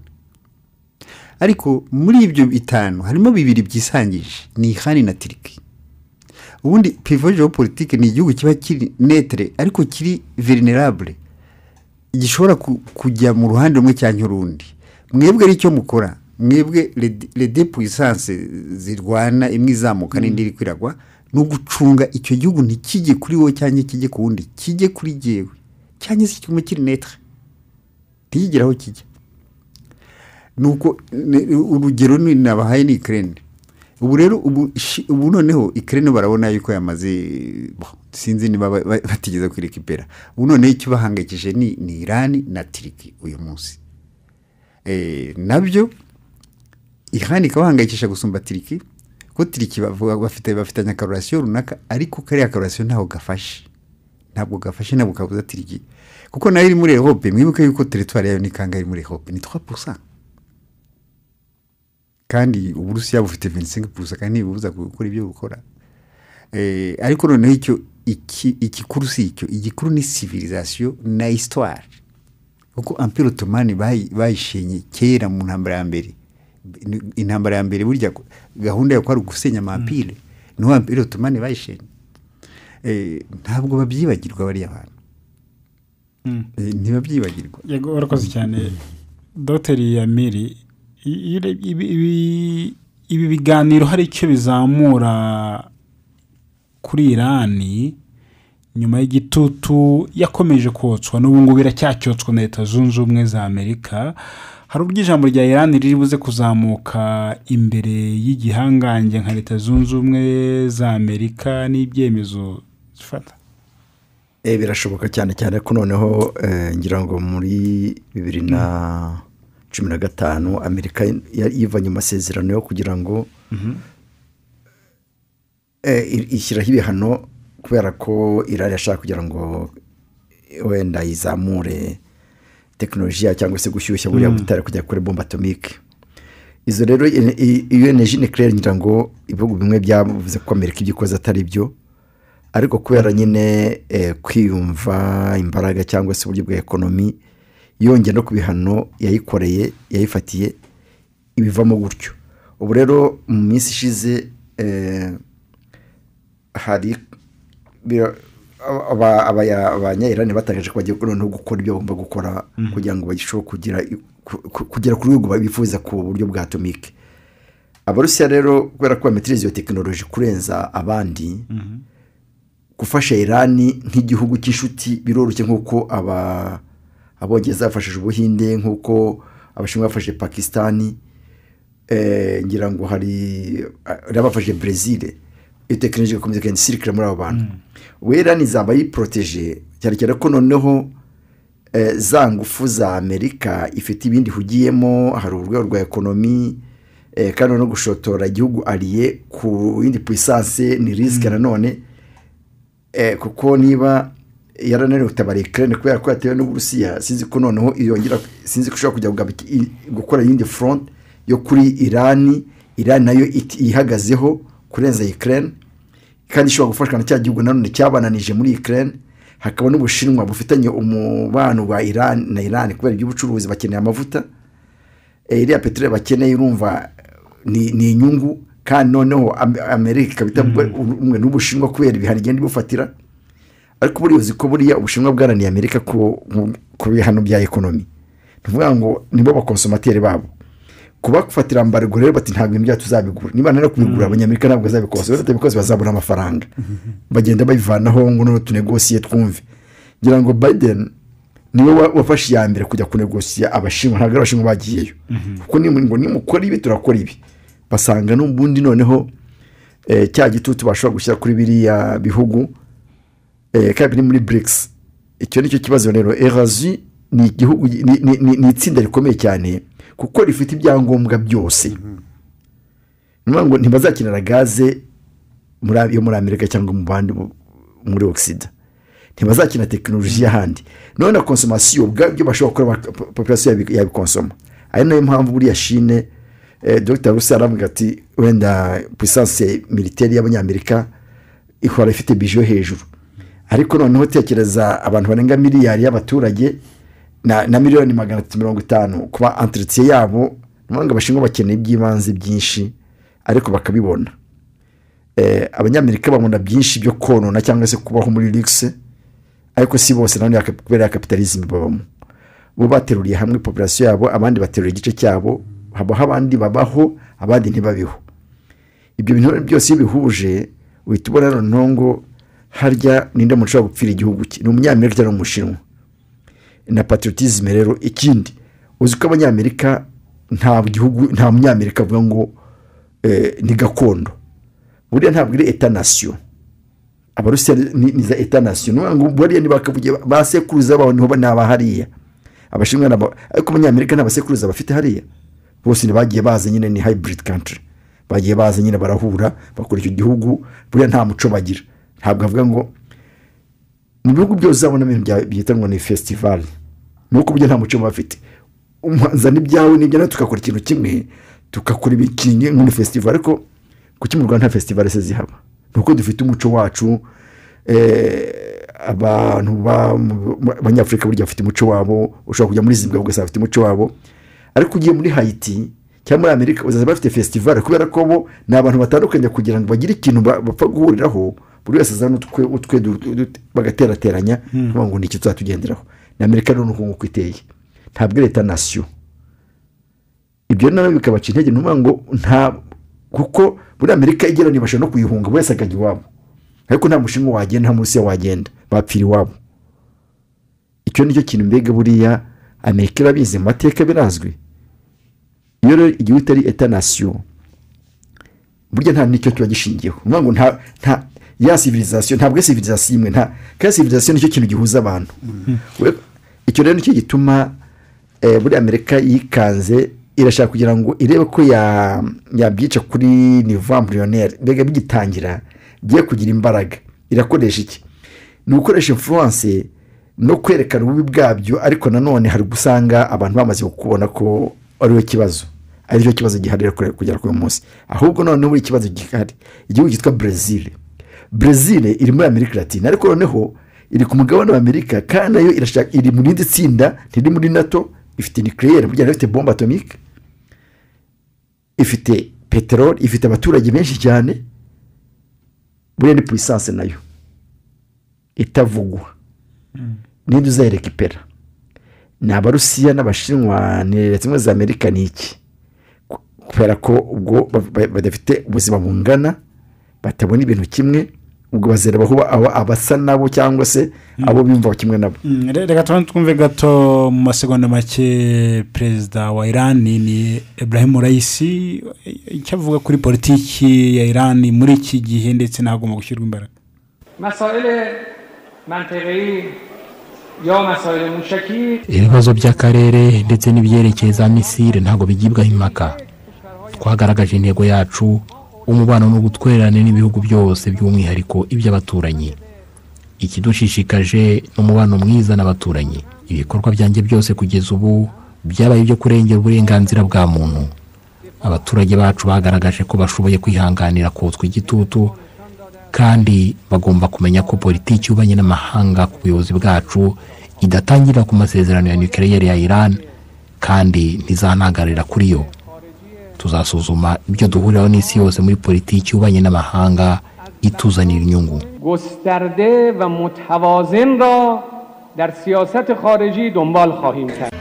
ariko muri ibyo bitanu harimo bibiri byisangije ni Iran na Turiki ubundi pivot géopolitique ni igihugu kiba kiri netre ariko kiri vulnerable gishobora kujya mu ruhande rumwe cyangwa urundi mwebwe ari cyo mukora mwebwe les deux puissances zirwana imwe izamuka n'indi iri kwiragwa no gucunga icyo gihugu ntikijye kuri wowe cyangwa kijye ku wundi kijye kuri jewe cyangwa se kimwe kiri netre ntiyigeraho kijya nuko urugero ni nabahaye ni Ukraine ubu rero ubu noneho Ukraine barabona yuko yamaze sinzi niba batigeze kwirikipera. Ubu noneho icyo bahangayikije ni Iran na Turkey uyu munsi. Nabyo Iran ikabahangayikisha gusumba Turkey, ko Turkey bavuga bafitanye akarorasiyo runaka, ariko kariya akarorasiyo ntabwo gafashe ntabwo kabuza Turkey, kuko nayo iri muri Europe. Mwibuke yuko territoire yayo ni kangahe muri Europe? Ni 3%, kandi Uburusiya bufite 25%, kandi ntibubuza gukora ibyo bukora. Ariko noneho igikuru si icyo, igikuru ni civilisation na histoire, kuko Empire Ottoman bayishenye kera mu ntambara ya mbere. Intambara ya mbere burya gahunda yo kwari gusenya amampire, no Empire Ottoman bayishenye. Ntabwo babyibagirwa bari abantu, ntibabyibagirwa. Yego, urakoze cyane Dr. Yamiri. Ibi biganiro hari icyo bizamura kuri Irani nyuma y'igitutu yakomeje kotswa, n'ubu ngubu biracyacyotswa na Leta Zunze Ubumwe za Amerika. Hari uburyo ijambo rya Irani riri buze kuzamuka imbere y'igihangange nka Leta Zunze Ubumwe za Amerika n'ibyemezo zifata? Birashoboka cyane cyane ko noneho ngira ngo muri 2015 Amerika yivanye mu masezerano yo kugira ngo ishyiraho ibihano kubera ko Irani yashaka kugira ngo wenda izamure tekinolojiya cyangwa se gushyushya buriya butare kujya kuri bombe atomike. Izo rero iyo energy nuclear ngira ngo ibihugu bimwe byavuze ko Amerika ibikoze atari byo, ariko kubera nyine kwiyumva imbaraga cyangwa se uburyo bwa ekonomi yongera no kubihano yayikoreye yayifatiye ibivamo gutyo. Ubu rero mu minsi ishize hari abanya-Irani batangaje ko bagiye no gukora ibyo bagomba gukora kugira ngo bagishobore kugera ku rwego bifuza ku buryo bwa atomike. Abarusiya rero kubera ko bametiriza iyo tekinoloji kurenza abandi, gufasha Irani nk'igihugu cy'inshuti biroroshye, nk'uko abongereza bafashije Ubuhinde, nk'uko Abashinwa bafashije Pakistani, ngira ngo hari abafashije Brazil. Iyo tekinoloji ikomeza kandi sirikira muri abo bantu. Irani izaba yiproteje cyane cyane ko noneho za ngufu za Amerika ifite ibindi hugiyemo, hari urwego rwa ekonomi, kandi no gushotora igihugu ariye ku yindi puissance ni risk nanone, kuko niba yarananiwe gutabara Ukraine kubera ko yatewe n'Uburusiya, sinzi ko noneho yongera, sinzi ko ushobora kujya gukora yindi front yo kuri Irani nayo ihagazeho kurenza Ukraine, kandi ishobora gufashwa na cya gihugu nanone cyabananije muri Ukraine. Hakaba n'Ubushinwa bufitanye umubano wa Iran na Iran kubera iby'ubucuruzi, bakeneye amavuta, iriya petrole bakeneye, urumva ni inyungu. Kandi noneho Amerika bitabwe umwe n'Ubushinwa kubera ibihano igenda bifatira, ariko buri uzi ko buriya Ubushinwa bwaraniye Amerika ku bihano bya ekonomi. Tuvuga ngo nibo bakonsomateri babo, kuba kufatira embargo rero bati ntabwo ibintu byacu tuzabigura. Niba nari kubigura Abanyamerika ntabwo bazabikosa, batabikoze bazabona amafaranga, bagenda babivanaho ngo no tunegosiye twumve. Ngira ngo Biden niwe wafashe ya mbere kujya kunegosiya Abashinwa, ntabwo Abashinwa bagiyeyo, kuko nimukora ibi turakora ibi. Basanga n'ubundi noneho cya gitutu bashobora gushyira kuri biriya bihugu kandi biri muri BRICS. Icyo nicyo kibazo rero. Eurasie ni igihugu, ni itsinda rikomeye cyane kuko rifite ibyangombwa byose. Ngo ntibazakenera gaze yo muri Amerika cyangwa mu bandi muri Occident, ntibazakina tekinoloji y'ahandi. None na consommation bwabyo bashobora gukora population yabikonsoma. Ari nayo mpamvu buriya Chine, Dr. Rusi aravuga ati wenda puissance militaire y'Abanyamerika ihora ifite bijo hejuru, ariko noneho tekereza abantu barenga miliyari y'abaturage na miliyoni 350 kuba entretien yabo. Nubanga Abashinwa bakeneye iby'ibanze byinshi ariko bakabibona. Abanyamerika babona byinshi byo konona cyangwa se kubaho muri luxe, ariko si bose none kubera capitalism babamo. Bo bateruriye hamwe population yabo, abandi bateruriye igice cyabo, habaho abandi babaho, abandi ntibabiho. Ibyo bintu byose bihuje uhitubona nongo harya ninde mushobora gupfira igihugu cye, n'Umunyamerika cyangwa Umushinwa. Na patriotism rero ikindi uzi ko Abanyamerika nta gihugu, nta Munyamerika avuga ngo ni gakondo buriya ntabwo iri eta nation abarusiya ni za eta nation ngo buriya ntibakavuge basekuruza baho niho n'abahariya abashinwa ariko abanyamerika n'abasekuruza bafite hariya bose bagiye baza nyine ni hybrid country bagiye baza nyine barahura bakora icyo gihugu buriya nta muco bagira ntabwo avuga ngo mu bihugu byose uzabona ibintu byita ngo ni festival nuko burya nta muco bafite umwanza n'ibyawe n'ibyo natwe tukakora ikintu kimwe tukakora ibikingi nk'uni festival ariko kuki mu Rwanda nta festival se zihaba nuko dufite umuco wacu abantu b'abanyafurika burya bafite umuco wabo ushobora kujya muri Zimbabwe ugasanga bafite umuco wabo ariko ugiye muri Haiti cyangwa muri Amerika uzaza bafite festival kubera ko bo ni abantu batandukanye kugira ngo bagire ikintu bapfa guhuriraho buri wese azana utwe bagaterateranya ngo ni iki tuzatugenderaho na Amerika rero nuko nguko iteye ntabwo leta nation ibyo nabo bikabaca intege n'umva ngo nta kuko muri Amerika igera nibasha no kuyihunga wese akajya iwabo ariko nta mushinga wagenda nta murusiya wagenda bapfira iwabo icyo nicyo kintu mbega buriya Amerika irabizi mu mateka birazwi iyo rero igihe utari eta nation burya nta nicyo tuba gishingiyeho n'umva ngo nta ya civilisation ntabwo civilisation imwe nta ka civilisation nicyo kintu gihuza abantu icyo rero nicyo gituma buri Amerika yikanze irashaka kugira ngo irebe ko yabyica kuri niveau embryonnaire mbega bigitangira giye kugira imbaraga irakoresha iki ni ukoresha influence no kwerekana ububi bwabyo ariko nanone hari gusanga abantu bamaze kubona ko ari we kibazo ari cyo kibazo gihari kugera ku munsi ahubwo none buri kibazo gihari igihugu cyitwa Brazil iri muri Amerika Latine ariko noneho iri ku mugabane wa Amerika kandi nayo irashaka iri mu rindi tsinda ntiri muri NATO ifite nucleaire burya ifite bombe atomique ifite peteroli ifite abaturage benshi cyane buriya ni puissance nayo itavugwa n'indi uzayirekipera ni abarusiya n'abashinwa ni leta zimwe za Amerika ni iki kubera ko ubwo badafite ubuzima bungana batabona ibintu kimwe ubwo bazerabaho abasa nabo cyangwa se abo bimva kimwe nabo reka twumve gato mu masegonda make perezida wa Iran ni Ebrahim Raisi icyo avuga kuri politiki ya Iran muri iki gihe ndetse n'agomba gushyirwa imbaraga masaile mantiqi ya masaile mushaki ibibazo by'akarere ndetse n'ibyerekeye za misile ntago bigibwaho impaka twagaragaje intego yacu umubano no gutwererana n'ibihugu byose by'umwihariko iby'abaturanyi ikidushishikaje n'umubano mwiza n'abaturanyi ibikorwa byanjye byose kugeza ubu byabaye byo kurengera uburenganzira bwa muntu abaturage bacu bagaragaje ko bashoboye kwihanganira kotswa igitutu kandi bagomba kumenya ko politiki y'ububanyi n'amahanga ku buyobozi bwacu idatangira ku masezerano ya nucleaire ya Iran kandi ntizanagarira kuri yo tuzasuzuma ibyo duhuriraho n'isi yose muri politiki y'ububanyi n'amahanga ituzanira inyungu گسترده و متوازن را در سیاست خارجی دنبال خواهیم کرد.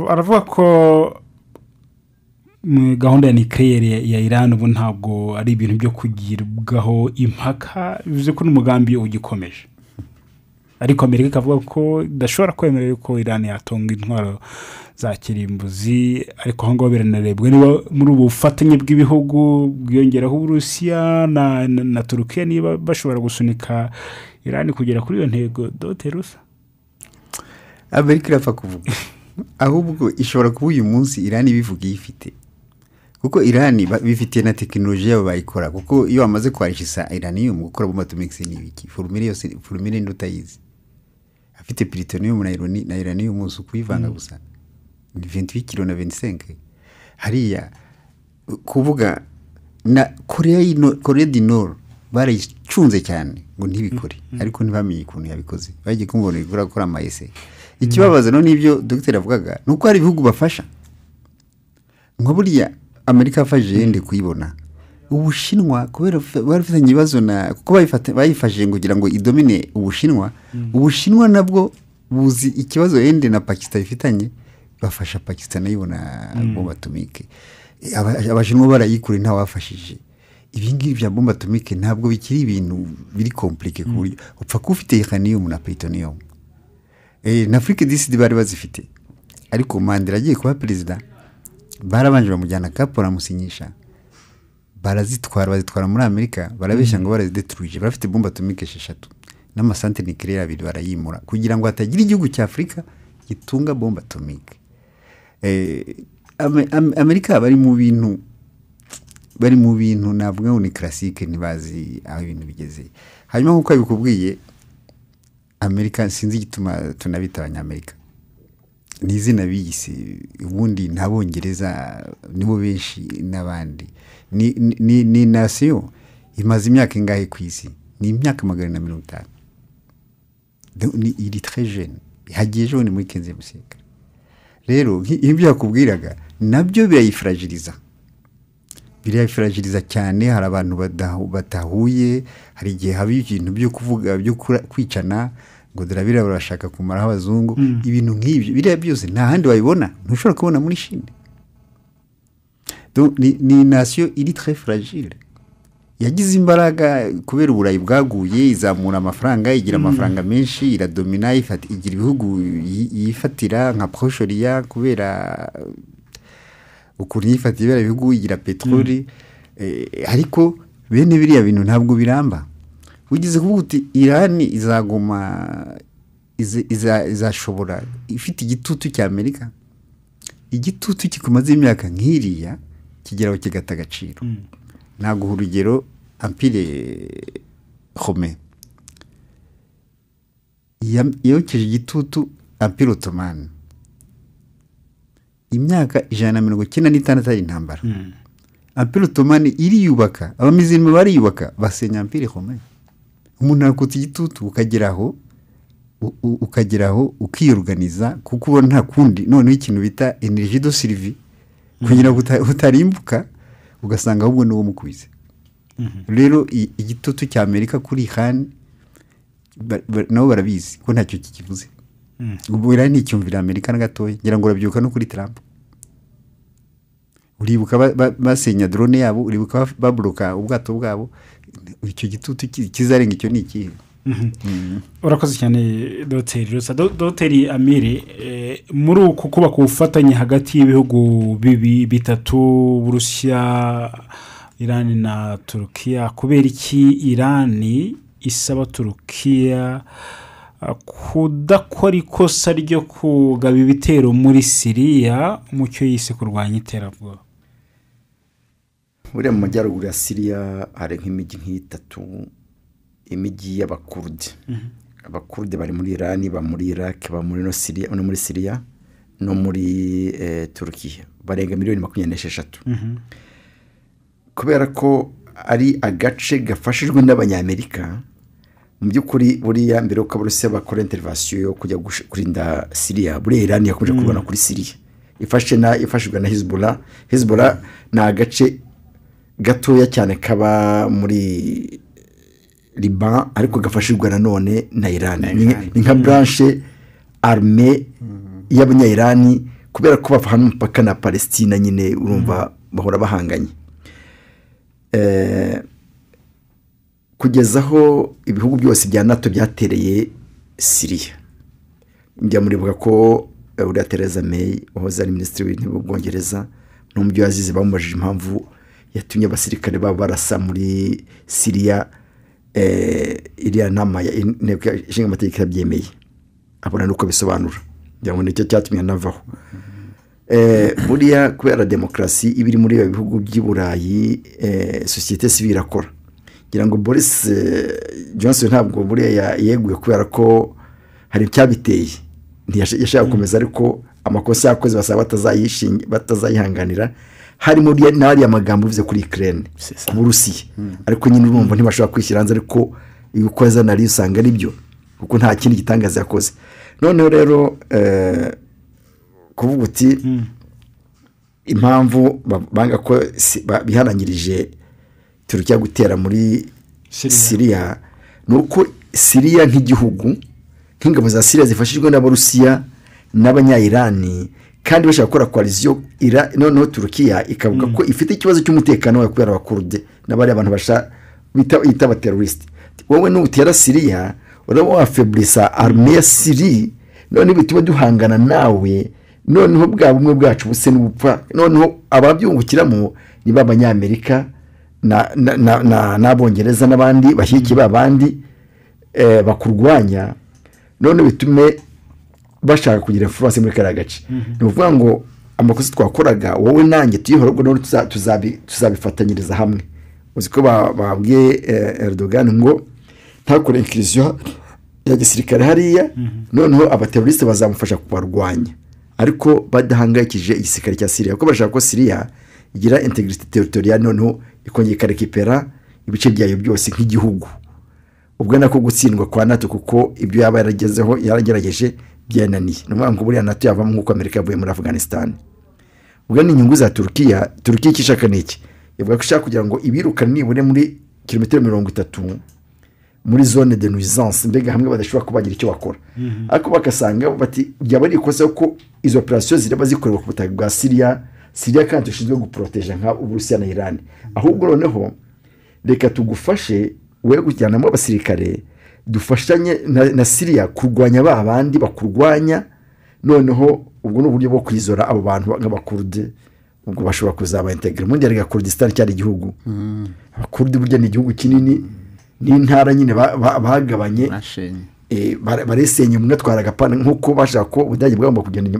aravuga ko gahunda ya nucleaire ya Iran ubu ntabwo ari ibintu byo kugirwaho impaka bivuze ko n'umugambi ugikomeje ariko Amerika ikavuga ko idashobora kwemerera ko Iran yatonga intwaro za kirimbuzi ariko aho ngaho biranarebwa niba muri ubu bufatanye bw'ibihugu bwiyongeraho Uburusiya na Turukiya niba bashobora gusunika Iran kugera kuri iyo ntego doterusa Amerika irapfa kuvuga ahubwo ishobora kuba uyu munsi Iran ibivuga ifite kuko Iran bifitiye na tekinoloji yabo bayikora kuko iyo bamaze kwarisha uranium gukora bombe atomique ni ibiki formule ndutayizi afite plutonium na uranium musu kuyivanga gusa ni 28 kilo na 25 hariya kuvuga na Korea du Nord barayicunze cyane ngo ntibikore ariko ntibamenye ukuntu yabikoze bagiye kumbona gukora amayese ikibabaza no nibyo Dr avugaga nuko hari ibihugu bafasha nko buriya Amerika afashije yende kuyibona Ubushinwa kubera barafitanye ibibazo na kuko bayifashije kugira ngo idomine Ubushinwa nabwo buzi ikibazo yende na Pakistan ifitanye bafasha Pakistan ayibona bombe atomique abashinwa barayikure nta wafashije ibingibi bya bombe atomique ntabwo bikiri ibintu biri compliqué kuri upfa kufite uranium na plutonium na Afrique du Sud bari bazifite ariko Mandela agiye kuba perezida barabanje bamujyana Kapo baramusinyisha bazitwara muri Amerika barabeshya ngo barazidetruje bafite bombe atomique 6 n'amasante nucléaire 2 barayimura kugira ngo hatagira igihugu cya Afrika gitunga bombe atomique. Amerika bari mu bintu navuga ngo ni classique ntibazi aho ibintu bigeze. Hanyuma nkuko bikubwiye Amerika sinzi gituma tunabita abanyamerika ni izina biyise ubundi ntabongereza nibo benshi n'abandi ni nation imaze imyaka ingahe ku isi ni imyaka 150 ni iri très jeune hagiye jone muri 15e siècle. Rero ibyo yakubwiraga nabyo birayifragiliza cyane. Hari abantu batahuye, hari igihe habi ibintu byo kuvuga byo kwicana ngo darabira barashaka kumara abazungu ibintu nk'ibyo biriya byose nta handi wabibona ntushobora kubona muri Chine. Donc ni nation iri très fragile yagize imbaraga kubera uburayi bwaguye izamura amafaranga igira amafaranga menshi iradomina igira ibihugu yifatira nka Proche-Orient kubera ukuntu yifatira ibihugu igira petroli ariko bene biriya bintu ntabwo biramba. Ugize kuvuga uti Iran izaguma izashobora ifite igitutu cya Amerika, igitutu kikumaze imyaka nk'iriya kigeraho kigata agaciro. Naguha urugero Empire Romain yokeje igitutu Empire Ottoman imyaka 196 ari intambara. Empire Ottoman iriyubaka abamizirima bariyubaka basenya Empire Romain. Umuntu akutse igitutu ukageraho ukiyorganiza kuko ubona nta kundi none ikintu bita energie de survie kugira utarimbuka ugasanga ahubwo n'uwo mukwize. Rero igitutu cya Amerika kuri Iran nabo barabizi ko ntacyo kikivuze. Ubwo Iran icyumvira Amerika na gatoya ngira ngo urabyuka no kuri Trump. Uribuka basenya drone yabo, uribuka babloka ubwato bwabo, icyo gitutu kizarenga icyo ni ikihe. Urakoze cyane Dr. Amire muri uko kuba kufatanye hagati y'ibihugu bitatu Burusiya, Iran na Turkiya, kubera iki Iran isaba Turkiya kudakora ikosa ryo kugaba ibitero muri Syria mu cyo yise kurwanya iterabwoba? Uriya mu majyaruguru ya Syria hari nk'imijyi nk'itatu, imijyi y'Abakurde. Abakurde bari muri Iran, ba muri Iraq, ba muri Syria, no muri Syria no muri Turkiya, barenga 26,000,000. Kubera ko ari agace gafashijwe n'abanyamerika, mu by'ukuri buriya mbere uko Abarusiya bakora intervention yo kujya kurinda Syria, buriya Iran yakomeje kurwana kuri Syria ifashijwe na Hezbollah na agace gatoya cyane kaba muri Liban ariko gafashijwe na none na Iran. Ni nka branche armée y'abanya-Iran kubera ko bafahana umupaka na Palestina nyine urumva bahora bahanganye. Kugezaho ibihugu byose bya NATO byatereye Syria. Njya muribuka ko uriya Theresa May wahoze ari minisitiri w'intebe w'Ubwongereza n'umubyo yazize bamubajije impamvu yatumye abasirikare baba barasa muri Syria. Iriya nama ishinga amategeko yabyemeye abona nuko bisobanura njya ngo nicyo cyatumye navaho. Buriya kubera demokarasi ibiri muri ibihugu by'i Burayi, societe civile akora ngira ngo Boris Johnson ntabwo buriya yeguye kubera ko hari icyabiteye ntiyashaka gukomeza ariko amakosa yakoze basaba batazayihanganira harimo n'ari amagambo bivuze kuri Ukraine Burusiya ariko nyine urumva ntibashobora kwishyira hanze ariko ibikoza nari usanga ari byo kuko nta kindi gitangaza yakoze. Noneho rero kuvuga uti impamvu banga ko bihanangirije Turkiya gutera muri Syria nuko Syria nk'igihugu nk'ingabo za Syria zifashijwe n'Abarusiya n'abanya-Irani kandi bashaka gukora coalition noneho Turkiya ikavuga ko ifite ikibazo cy'umutekano wa kubera Abakurde n'abari abantu bita abateroriste. Wowe n'utera Syria uraba wafeblisa armée ya Syria none bituma duhangana nawe, noneho bwa bumwe bwacu buse n'ubupfa, noneho ababyungukiramo niba abanyamerika n'abongereza n'abandi bashyigikiye babandi bakurwanya, none bitume bashaka kugira influence muri kariya gace. Ni ukuvuga ngo amakosa twakoraga wowe nanjye tuyihora, ubwo none tuzabifatanyiriza hamwe. Uzi ko babwiye Erdogan ngo ntakore inclusion ya gisirikare hariya, noneho abateroriste bazamufasha kubarwanya, ariko badahangayikije igisirikare cya Syria, kuko bashaka ko Syria igira integrity territorial, noneho ikongera ikarekipera ibice byayo byose nk'igihugu. Ubwo nako gutsindwa kwa NATO, kuko ibyo yaba yaragezeho yaragerageje byananiye. Ni ukuvuga ngo buriya NATO yavamo nk'uko Amerika yavuye muri Afghanistan. Ubwo ni inyungu za Turkiya ikishaka n'iki, ivuga ko ishaka kugira ngo ibirukane nibure muri kilometero 30 muri zone de nuisance, mbega hamwe badashobora kubagira icyo bakora. Ariko bakasanga bati byaba ari ikosa ko izo operation ziraba zikorwa ku butaka bwa Syria kandi ushinzwe guproteja nka Uburusiya na Iran. Ahubwo noneho reka tugufashe we kujyanamo abasirikare, dufashanye na Syria kurwanya abandi bakurwanya, noneho ubwo n'uburyo bwo kwizora abo bantu nk'abakurde, ubwo bashobora kuzaba integrate. Mundi ya Kurdistan cyari igihugu, abakurdi burya ni igihugu kinini, n'intara nyine bagabanye, baresenye umwe atwara agapana, nk'uko bashaka ko Ubudage bwagomba kugenda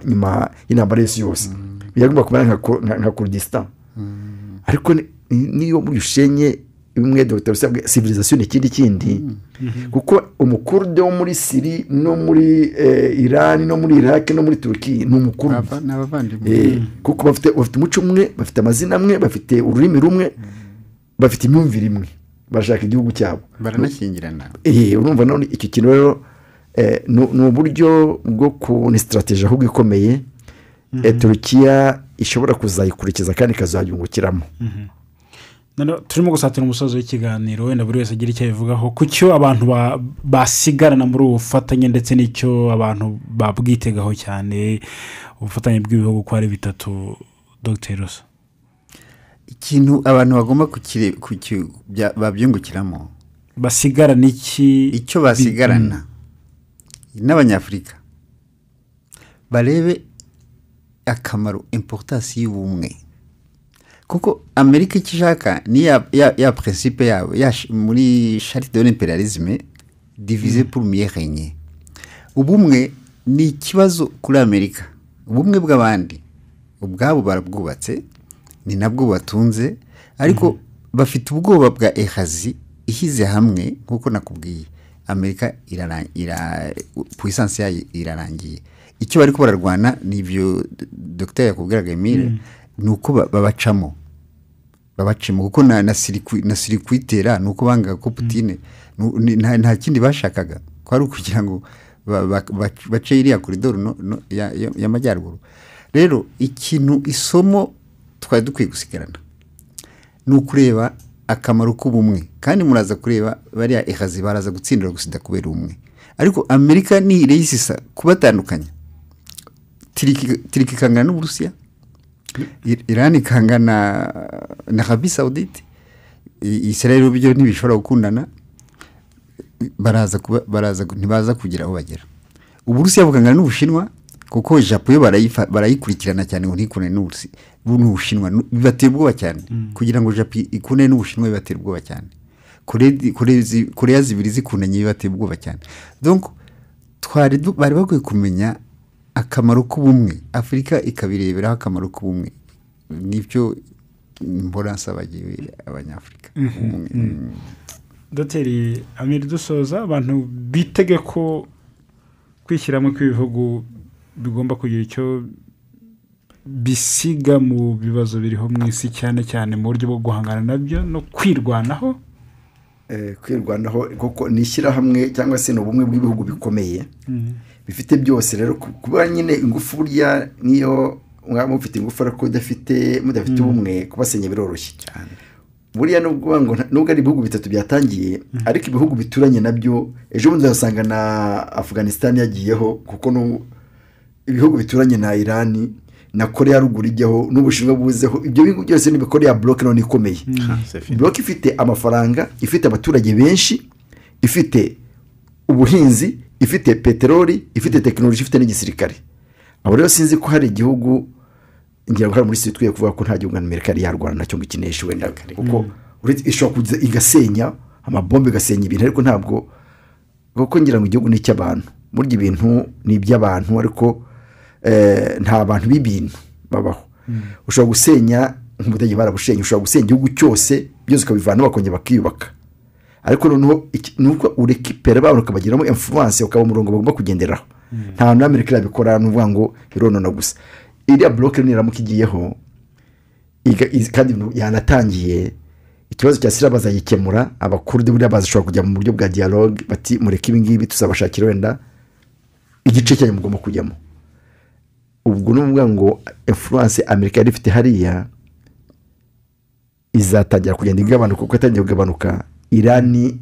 nyuma y'intambara y'isi yose, byagomba kuba nka Kurdistan. Ariko niyo muri ushenye bimwe Dr. Usabwe civilisation ikindi, kuko umukurde wo muri Syria no muri Iran no muri Iraq no muri Turkiya ni umukurde n'abavandimwe, kuko bafite umuco umwe, bafite amazina amwe, bafite ururimi rumwe, bafite imyumvire imwe, bashaka igihugu cyabo, baranashyingirana. Urumva none iki kintu rero ni uburyo bwo ku ni strategy ahubwo ikomeye Turkiya ishobora kuzayikurikiza kandi ikazayungukiramo. Turimo gusatira umusozo w'ikiganiro, wenda buri wese agira icyo abivugaho ku cyo abantu basigarana muri ubu bufatanye, ndetse n'icyo abantu babwitegaho cyane ubufatanye bw'ibihugu ko ari bitatu. Dr. Rosa, ikintu abantu bagomba babyungukiramo, basigarana iki, icyo basigarana n'abanyafurika barebe akamaro, importance y'ubumwe, kuko Amerika ikishaka ni ya principe yabo muri charte de l'impérialisme, diviser pour mieux régner. Ubumwe ni ikibazo kuri Amerika. Ubumwe bw'abandi ubwabo barabwubatse, ni nabwo batunze, ariko bafite ubwoba bwa ehazi ihize hamwe. Nkuko nakubwiye, Amerika puissance yayo irarangiye. Icyo bari ko bararwana nibyo Dr. yakubwiraga Emile, nuko babacamo kuko na sirikuitera, nuko banga ko Putin nta kindi bashakaga, ko ari ukugira ngo bace iriya koridoro y'amajyaruguru. Rero ikintu isomo twari dukwiye gusigarana ni ukureba akamaro k'ubumwe, kandi muraza kureba bariya ehazi baraza gutsindira gusida kubera umwe. Ariko Amerika ni ireyisisa kubatandukanya. Turiki ikangana n'Uburusiya, Iran ikangana na Arabie Saoudite, Israel byo ntibishobora gukundana, ntibaza kugira aho bagera. Uburusiya bukangana n'Ubushinwa, kuko Japan yo barayikurikirana cyane ngo ntikune n'Ubushinwa, bibatera ubwoba cyane. Kugira ngo Japan ikune n'Ubushinwa bibatera ubwoba cyane. Korea zibiri zikundanye bibatera ubwoba cyane. Donc bari bakwiye kumenya akamaro k'ubumwe, Afurika ikabireberaho akamaro k'ubumwe. Nibyo mbona nsabagiwe abanyafurika. Dr. Amir, dusoza, abantu bitege ko kwishyiramo kw'ibihugu bigomba kugira icyo bisiga mu bibazo biriho mu isi, cyane cyane mu buryo bwo guhangana nabyo no kwirwanaho. Kuko ni ishyirahamwe cyangwa se n'ubumwe bw'ibihugu bikomeye bifite byose. Rero kuba nyine ingufu burya niyo mwaba mufite ingufu ariko mudafite ubumwe, kubasenya biroroshye cyane. Buriya nubwo ari ibihugu bitatu byatangiye, ariko ibihugu bituranye nabyo ejo bundi uzasanga na Afghanistan yagiyeho, kuko ibihugu bituranye na Iran na Korea ya ruguru ijyaho, n'Ubushinwa buzeho. Ibyo bihugu byose ni Korea block none ikomeye, block ifite amafaranga, ifite abaturage benshi, ifite ubuhinzi, ifite peteroli, ifite tekinoloji, ifite n'igisirikare. abo rero sinzi ko hari igihugu ngira ngo hari muri sisi twiye kuvuga ko nta gihugu Amerika yari yarwana nacyo ngo ikineshe wenda kuko ishobora kuza igasenya amabombe igasenya ibintu ariko ntabwo kuko ngira ngo igihugu ni icy'abantu burya ibintu ni iby'abantu ariko nta bantu b'ibintu babaho. ushobora gusenya nk'ubutegetsi barabushenye, ushobora gusenya igihugu cyose byose ukabivana bakongera bakiyubaka, ariko noneho nuko urekipera abantu ukabagiramo influence ukaba umurongo bagomba kugenderaho. nta hantu Amerika irabikora n'uvuga ngo ironona gusa. iriya bloke niramuka igiyeho kandi yanatangiye ikibazo cya Syria bazagikemura, abakurde buriya bazashobora kujya mu buryo bwa dialogue bati mureke ibi ngibi tuzabashakira wenda igice cyanyu mugomba kujyamo. ubwo n'uvuga ngo influence Amerika yari ifite hariya izatangira kugenda igabanuka, kuko yatangiye kugabanuka. Irani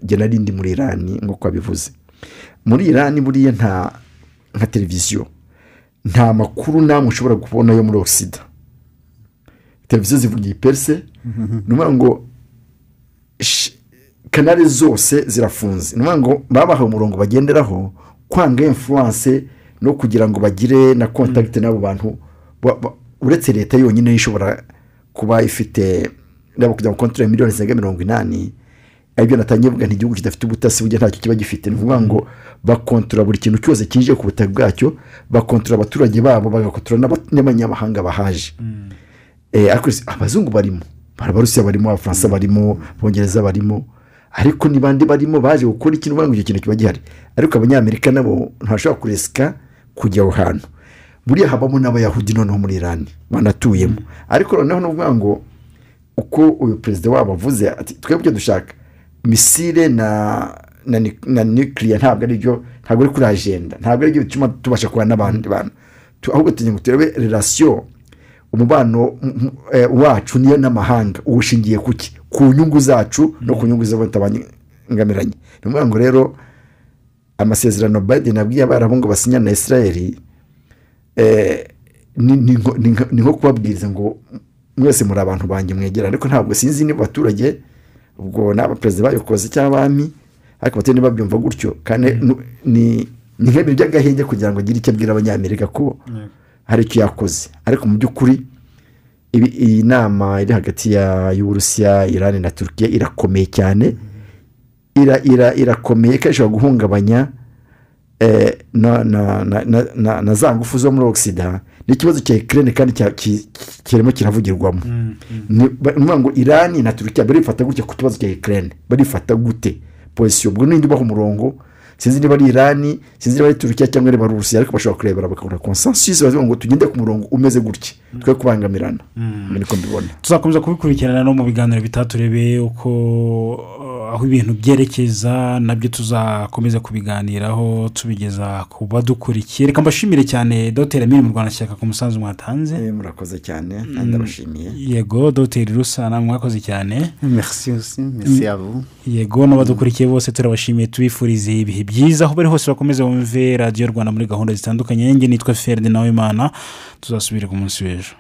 genari ndi muri Irani nk'uko abivuze. muri Irani buriya nka televiziyo nta makuru namwe ushobora kubona yo muri Occident. televiziyo zivugiye perse n'uvuga ngo kanale zose zirafunze, n'uvuga ngo babahaye umurongo bagenderaho kwanga influence no kugira ngo bagire na contact n'abo bantu uretse leta yonyine ishobora kuba ifite nabo kugira ngo control miliyoni 80. Ibyo natangiye vuga nti igihugu kidafite ubutasi bujya ntacyo kiba gifite, n'uvuga ngo bakontrola buri kintu cyose kinje ku butaka bwacyo, bakontrola abaturage babo, bagakontrola n'abanyamahanga bahaje. Ariko abazungu barimo, Abarusiya barimo, Abafaransa barimo, Abongereza barimo, ariko ni bandi barimo baje gukora ikintu ngo icyo kintu kiba gihari. Ariko Abanyamerika nabo ntashobora kuresika kujya aho hantu. Buriya habamo n'Abayahudi noneho muri Irani banatuyemo, ariko noneho n'uvuga ngo uko uyu perezida wabo avuze ati twebwe dushaka misile na nuclear, ntabwo ari kuri agenda, ntabwo ari cyo tubasha kuba n'abandi bantu, ahubwo tugiye turebe relation umubano wacu niyo n'amahanga ubushingiye kuki ku nyungu zacu no ku nyungu z'abangamiranye. N'uvuga ngo rero amasezerano Biden abwiye abarabu ngo basinya na Israel ni nko kubabwiriza ngo mwese muri abantu banjye mwegera, ariko ntabwo sinzi niba abaturage ubwo n'aba perezida bayikoze cyangwa abami, ariko batende babyumva gutyo. kandi ni nk'ibintu by'agahenge kugira ngo agire icyo abwira Abanyamerika ko hari icyo yakoze, ariko mu by'ukuri iyi nama iri hagati y'Uburusiya, Irani na Turkiya irakomeye cyane, irakomeye kandi ishobora guhungabanya na za ngufu zo muri Occident. n'ikibazo cya Ukraine kandi kirimo kiravugirwamo. Nuvuga ngo Irani na Turkiya barifata gutya ku kibazo cya Ukraine, barifata gute position ubwo n'indi baho umurongo. Sinzi niba ari Irani, sinzi niba ari Turkiya cyangwa ari Barusiya, ariko bashobora kurebera bakabona consensus bavuga ngo tugende ku murongo umeze gutya twe kubangamirana. Niko mbibona. Tuzakomeza kubikurikirana no mu biganiro bitaturebe uko aho ibintu byerekeza, nabyo tuzakomeza kubiganiraho tubigeza ku badukurikiye. Reka mbashimire cyane Dr. Emile Murwanashyaka ku musanzu mwatanze. Murakoze cyane, ndabashimiye. Yego Dr. Rusana mwakoze cyane. Merci aussi, merci à vous. Yego n'abadukurikiye bose turabashimiye, tubifurize ibihe byiza aho bari hose bakomeze bumve Radio Rwanda muri gahunda zitandukanye. Nge nitwa Ferdinand Nawimana, tuzasubira ku munsi w'ejo.